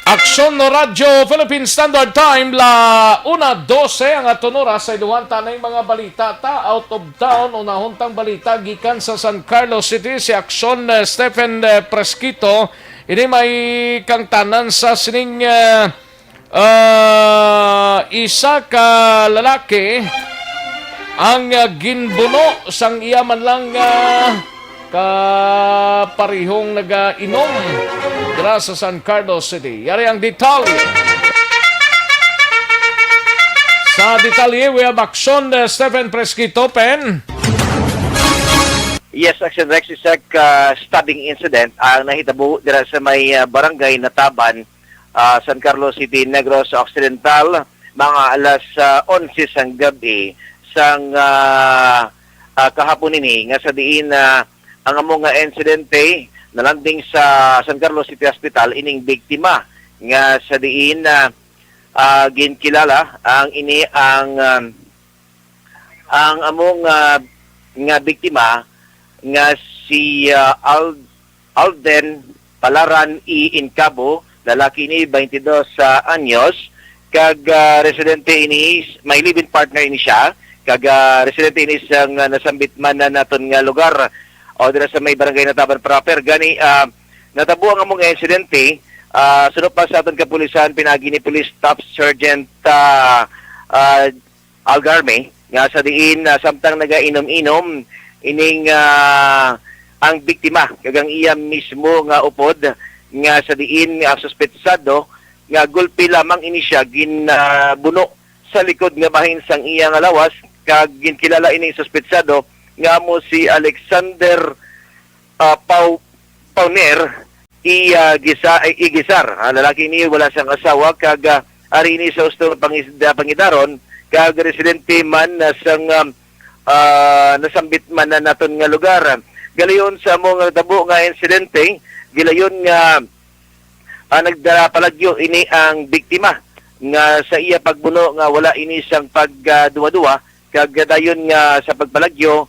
Aksyon no Radyo Philippine Standard Time la 1:12 ang aton oras sa iduhan tanay mga balita out of town unahuntang balita gikan sa San Carlos City si Aksyon Stephen Presquito ini may kang tanan sa sining isa ka lalaki ang ginbuno sang iya man lang kaparihong nagainom dira sa San Carlos City. Yari ang detalye. Sa detalye, we have Aksyon Stephen Presquito, Pen. Yes, Action Rex, isang stabbing incident ang nahitabo dira sa may barangay Nataban, San Carlos City, Negros Occidental, mga alas 11 sang gabi sang kahapon ini nga sa diin ang among insidente nalanding sa San Carlos City Hospital ining biktima nga sa diin ginkilala ang ini ang among nga biktima nga si Alden Palaran E. Incabo, lalaki ni 22 anyos, kag residente ini, may live-in partner ini siya, kag residente ini sang nasambit man na naton nga lugar o dira sa may barangay Nataban proper. Gani natabo ang among insidente, sunod pa sa aton kapulisan, pinagi ni Police Staff Sergeant Algarme, nga sa diin samtang nagainom-inom ining ang biktima kagang iya mismo nga upod nga sa diin suspetsado nga gulpi lamang ini siya ginbuno sa likod nga bahin sang iya nga lawas, kag ginkilala ini suspetsado nga mo si Alexander Pauner Igisar. Lalaki ni wala siyang asawa, kag ari ini sa usto pangidaron, kag residente man sang nasambit man na naton nga lugar. Galayon sa mga tabo nga insidente, gilayon nga nagdala palagyo ini ang biktima nga sa iya pagbuno nga wala ini sang pagduwa-duwa, kag dayon nga sa pagpalagyo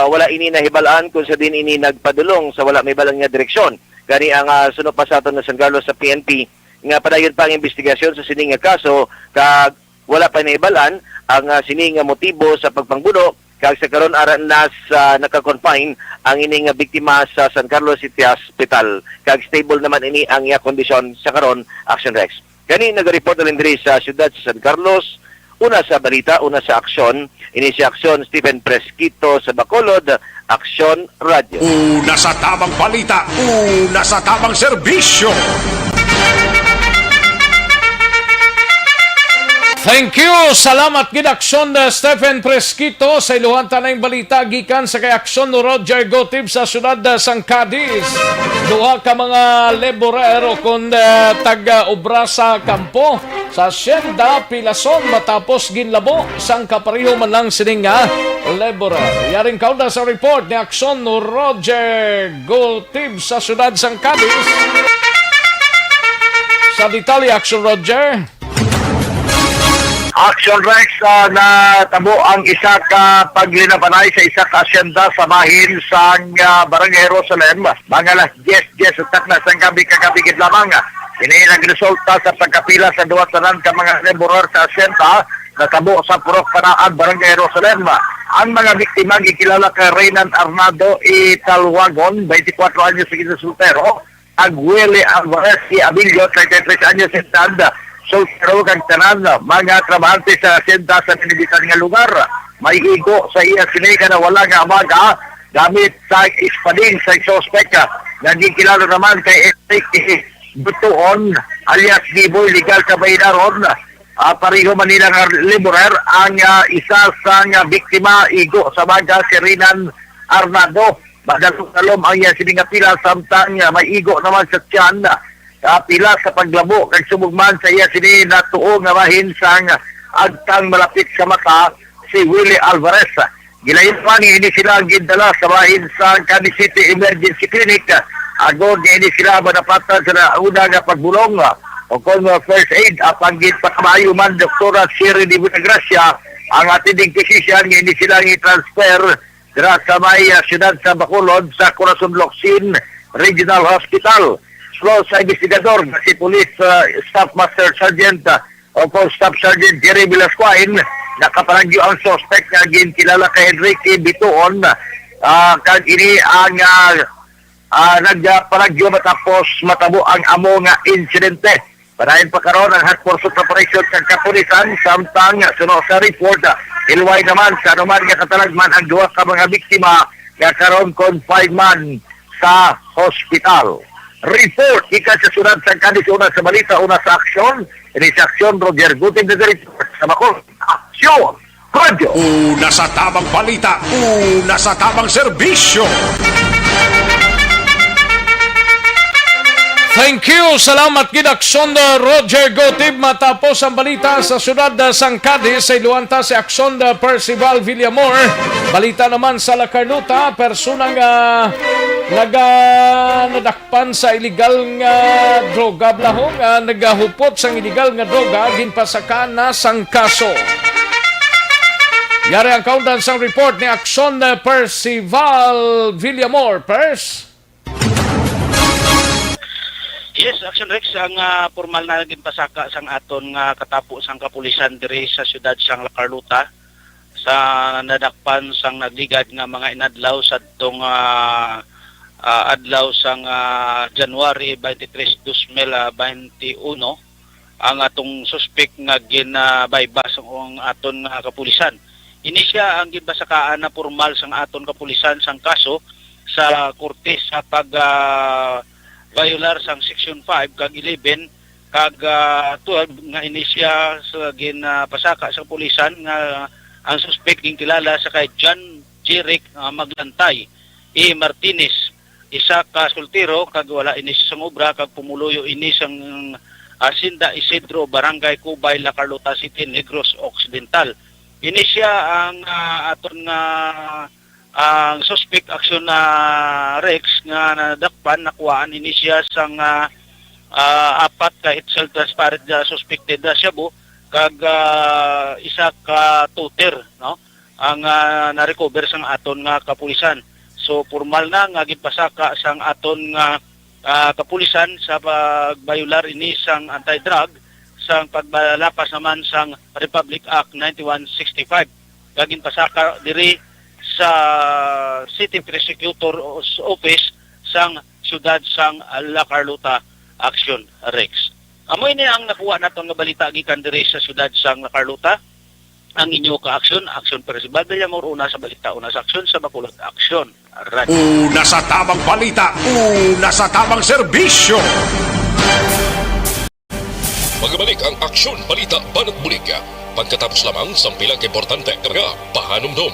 wala ini nahibalaan kung sa din ini nagpadulong sa wala may balang nga direksyon. Gani ang sunod pa sa aton na San Carlos sa PNP nga padayon pa ang investigasyon sa sining nga kaso, kag wala pa nahibalaan ang sining nga motibo sa pagpangbuno, kag sa karon aran nas naka-confine ang ini nga biktima sa San Carlos City Hospital, kag stable naman ini ang iya kondisyon sa karon. Action Rex. Kani nag-report na diri sa siyudad sa San Carlos, una sa balita, una sa aksyon, ini si Aksyon Stephen Presquito sa Bacolod, Aksyon Radio. Una sa tamang balita, una sa tamang serbisyo. Thank you. Salamat gid Aksyon Stephen Presquito sa iluhan tanang balita gikan sa kay Aksyon Roger Gotib sa syudad sang Cadiz. Duha ka mga laborero kon taga-obra sa kampo sa Hacienda Pilason matapos ginlabo sang kapareho man lang sining nga laborer. Yaring kauda sa report ni Aksyon Roger Gotib sa syudad sang Cadiz. Sa detalye, Aksyon Roger. Action Rex na tabo ang isa ka paglinabanay sa isa ka asyenda sa bahin sa Barangay Jerusalem. Mga alas 10 utak na sang gabi kakabigid lamang. Ini nagresulta sa pagkapila sa duwa tanan ka mga laborer sa asyenda na tabo sa Purok Panaan, Barangay Jerusalem. Ang mga biktima gikilala kay Reynan Arnado Italwagon, 24 anyos sa soltero, Willie Alvarez Abilio, 33 anyos sa edad. Soltero kang tanan, mga trabahante sa asyenda sa pinibitan nga lugar. May higo sa iya sinika na wala nga amaga gamit sa ispading sa suspect. Naging kilala naman kay Eric Butuon alias Giboy, legal ka baydaron. Pariho Manila nga laborer ang isa sa biktima igo sa baga si Renan Arnado. Madalong-talom ang iya siningapila samtang may igo naman sa tiyan. Pila sa paglabo kag sumugman sa iya sini natuo nga bahin sang agtang malapit sa mata si Willie Alvarez. Gilayon pa ni ini sila gindala sa bahin sa Cadiz City Emergency Clinic. Agod ini sila madapatan sa una nga pagbulong o kung first aid apanggit pa kamayo man Dr. Sherry Di Buenagracia ang atinding physician ini sila i-transfer dira sa may siyudad sa Bacolod sa Corazon Locsin Regional Hospital. Slow sa investigador si Police Staff Master Sergeant o Staff Sergeant Jerry Velasquez, nakapalagyo ang suspect na ginkilala kay Enrique Bituon. Kag ini ang nagpalagyo matapos matabo ang amo nga insidente. Padayon pa karon ang hot pursuit operation sa kapulisan samtang suno sa report ilway naman sa anuman nga katalagman ang duwa ka mga biktima nga karon confinement sa hospital. Report ika sa sunod sa Cadiz, una sa balita, una sa aksyon. Ini sa aksyon Roger Gutin na report sa Bacol. Aksyon Radio. Una sa tamang balita, una sa tamang serbisyo. Thank you. Salamat Gidakson Roger Gotib. Matapos ang balita sa syudad sang Cadiz sa iluanta si Akson Percival Villamor. Balita naman sa La Carlota, personang nadakpan sa illegal nga droga blahong, nagahupot sang illegal nga droga ginpasakaan na sang kaso. Yari ang kaundan sang report ni Akson Percival Villamor. Pers? Yes, Action Rex, ang formal na naging pasaka sang aton nga katapo sang kapulisan diri sa siyudad sang La Carlota sa nadakpan sang nagligad nga mga inadlaw sa tong adlaw sang January 23, 2021 ang atong suspect nga ginabayba sang aton nga kapulisan. Ini siya ang gibasakaan na formal sang aton kapulisan sang kaso sa korte sa pag violar sang section 5 kag 11 kag 12 nga inisya sa ginapasaka sa pulisan nga ang suspect ging kilala sa kay John Jeric Maglantay E. Martinez, isa ka sultiro kag wala inis sang obra kag pumuluyo inis sang Hacienda Isidro, Barangay Cubay, La Carlota City, Negros Occidental. Inisya ang aton nga ang suspect action na Rex nga nadakpan nakuhaan ini siya sang apat ka itself transparent suspected na shabu kag isa ka tuter, no, ang na-recover sang aton nga kapulisan. So formal na nga gipasaka sang aton nga kapulisan sa pagbayular ini sang anti-drug sang pagbalapas naman sang Republic Act 9165 kag ginpasaka diri sa City Prosecutor Office sang siyudad sang La Carlota. Action Rex. Amoy ni ang nakuha nato nga balita gikan diri sa siyudad sang La Carlota. Ang inyo ka Action Percival Villamor, una sa balita, una sa aksyon sa Bacolod Action Radio. Una sa tamang balita, una sa tamang serbisyo. Magbalik ang Aksyon Balita Banat Bulig. Pagkatapos lamang sa pilang importante karga pahanumdum.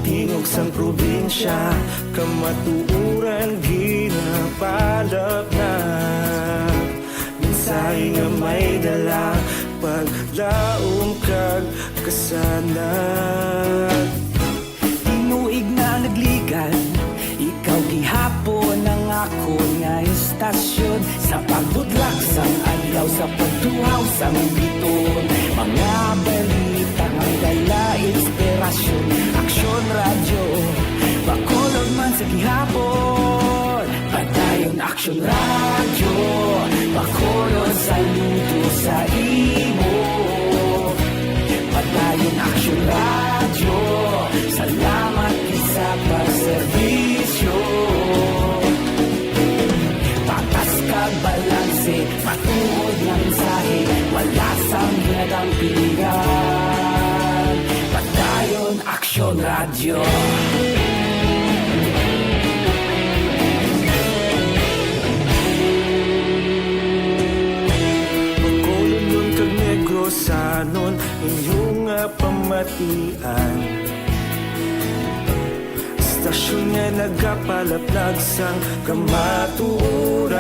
Tingog sang probinsya, kamatuuran ginapalap na. Minsay nga may dala, paglaom kag kasanag. Tinuig na nagligan, ikaw gihapon ang ako nga istasyon. Sa pagbudlak sang adlaw, sa pagtuhaw sang biton. Mga balita nga dala inspirasyon. Aksyon radyo, Bacolod man sa gihapon. Padayon Aksyon radyo, Bacolod saludo sa imo. Padayon Aksyon radyo, salamat isa pagserbisyo. Patas kag balanse, matuod ng mensahe, wala sang ginadang pilihan. Padayon Aksyon radyo. Bacolod kag Negros anon inyong pamatian. Istasyon nga nagapalaplag sang kamatuuran.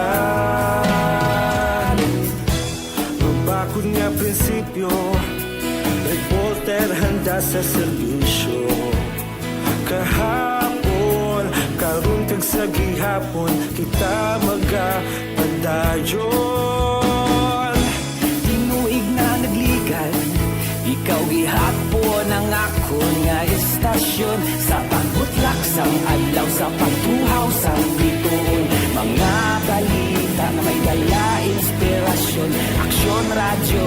Mabakod nga prinsipyo, reporter handa sa serbisyo. Kahapon, karun kag sa gihapon, kita magapadayong padayon. Tinuig na nagligal, ikaw gihapon ang ako nga estasyon. Sa pagbutlak sang adlaw, sa pagtuhaw sang biton, mga balita na may dala inspirasyon. Aksyon radyo,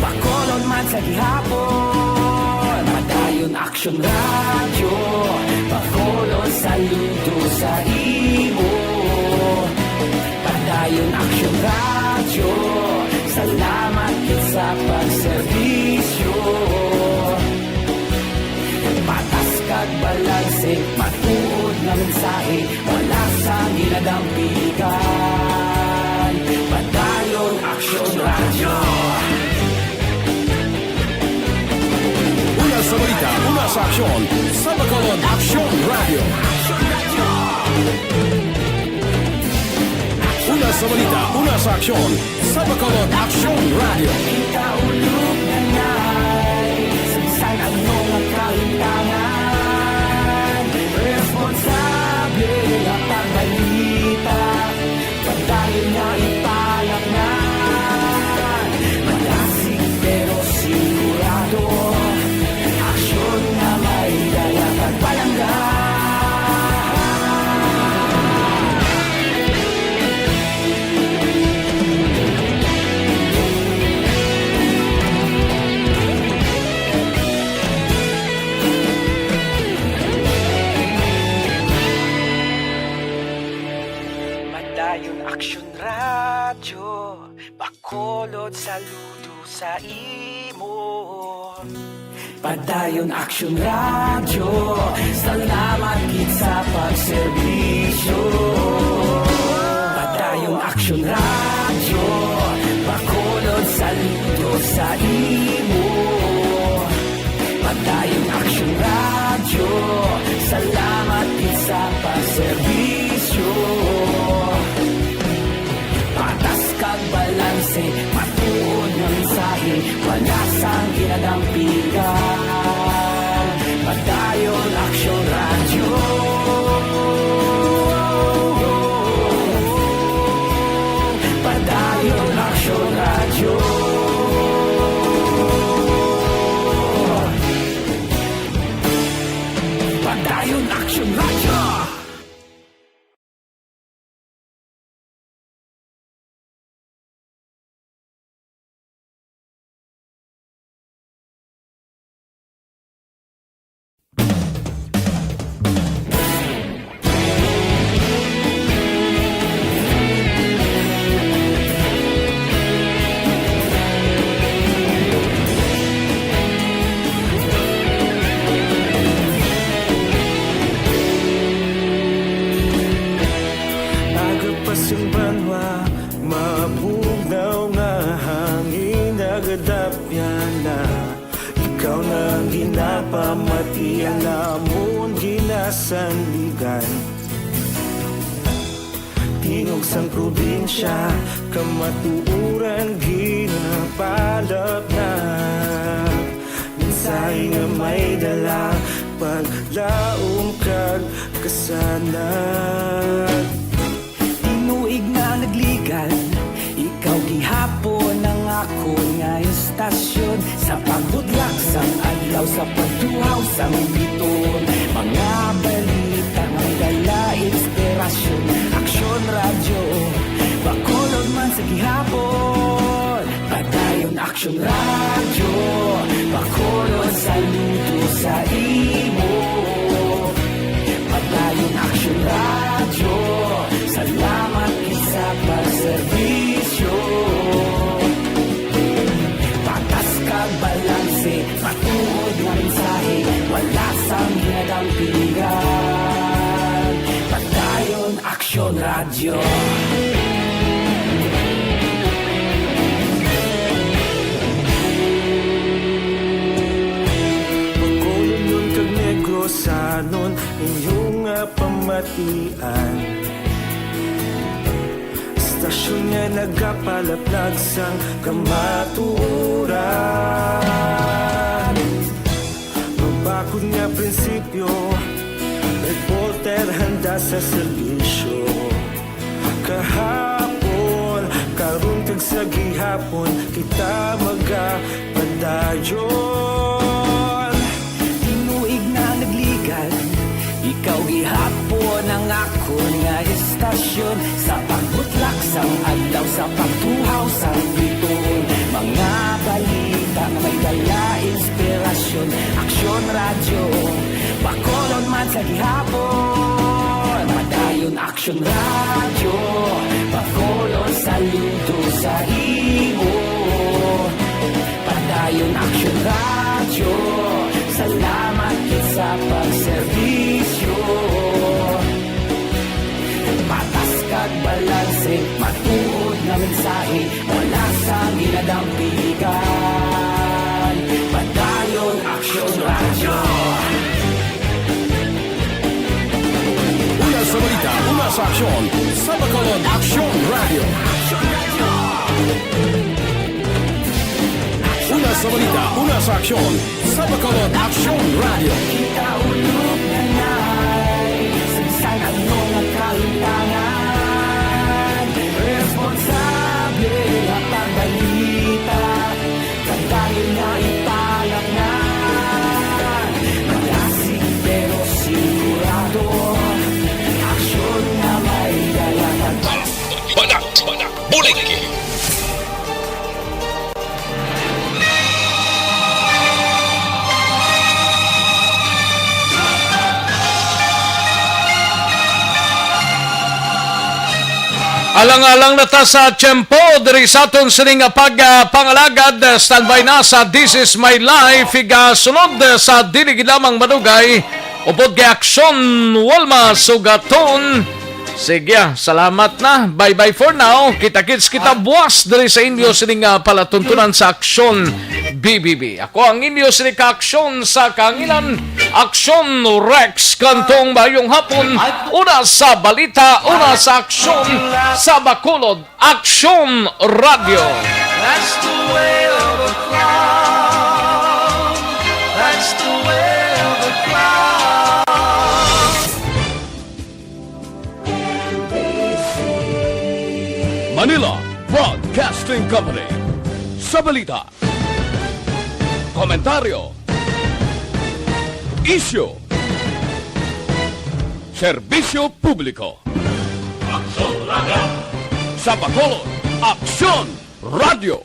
Bacolod man sa gihapon. Padayon Aksyon radyo, Bacolod saludo sa imo. Padayon Aksyon radyo, salamat kit sa pagserbisyo. Patas kag balanse, matuod na mensahe, wala sa ginadampigan. Padayon Aksyon radyo. Una sa balita, una sa aksyon, sa Bacolod Aksyon Radio. Una sa balita, una sa aksyon, sa Bacolod Aksyon Radio. Ikaulog na ngay, sagsang ano ang kahintangan. Responsable ang pagbalita, pagdayon na ipalaknan. Malasig pero sigurado, aksyon na may dala pagpalanggan. Padayon Aksyon radyo, Bacolod saludo sa imo. Padayon Aksyon radyo, salamat kit sa pagserbisyo. Padayon Aksyon radyo, Bacolod saludo sa imo. Padayon Aksyon radyo, salamat kit sa pagserbisyo. Patas kag balanse, matuod na mensahe, wala sang ginadampigan. Padayon Aksyon radyo. Padayon Aksyon radyo. Padayon Aksyon radyo. Nagapas yung banwa, mabugnaw nga hangin nagadapyan na. Ikaw na ang ginapamatian namon ginasandigan. Tingog sang probinsya, kamatuuran ginapalap na. Minsay nga may dala, paglaom kag kasanan. Tinuig na nagligal, ikaw gihapon ang ako nga estasyon. Sa pagbudlak sang adlaw, sa pagtuhaw sang biton, mga balita may dala inspirasyon. Aksyon radyo, Bacolod man sa gihapon. Padayon Aksyon radyo, Bacolod saludo sa imo. Padayon Aksyon radyo, salamat sa pagserbisyo. Patas kag balanse, matuod na mensahe, wala sang ginadampigan. Padayon Aksyon radyo. Bacolod nun kag Negros sanon, inyong pamatian. Stasyon nga nagapalaplag sang kamaturan. Mabakod nga prinsipyo, reporter handa sa serbisyo. Kahapon aron kag sa gihapon kita magapadayon. Tinuig na nagligan, ikaw gihapon ang ako nga istasyon. Sa pagbutlak sang adlaw, sa pagtuhaw sang bituon, mga balita na may dala inspirasyon. Aksyon radyo, Bacolod man sa gihapon. Madayon Aksyon radyo, Bacolod saludo sa imo. Padayon Aksyon radyo, salamat kit sa pagserbisyo. Patas kag balanse, matuod nga mensahe, wala sa ginadampigan. Padayon Aksyon radyo. Una sa balita, una sa aksyon, sa Bacolod Aksyon Radio. Una sa balita, una sa aksyon, sa Bacolod Aksyon Radio. Kita ulog na na'y sagsang ano nga kalintangan. Responsable na pagbalita, kantayin na italak na. Malasig pero sigurado, aksyon na may dalaman. Banak, bulig! Alang-alang na ta sa tiyempo, diri sa aton sining pagpangalagad, standby na sa This Is My Life, sunod sa dilig lamang madugay, upod kay Aksyon Walma Sugaton. Sige, salamat na. Bye-bye for now. Kita-kits kita buwas diri sa inyo sining palatuntunan sa Aksyon BBB. Ako ang inyo sining ka-aksyon sa kangilan, Aksyon Rex, kantong bayong hapon. Una sa balita, una sa aksyon sa Bacolod Aksyon Radio. That's the way of the cloud. That's the way of the cloud. Manila Broadcasting Company. Sa balita, komentaryo, isyu, serbisyo publiko. Aksyon Radio. Sa Bacolod Aksyon Radio.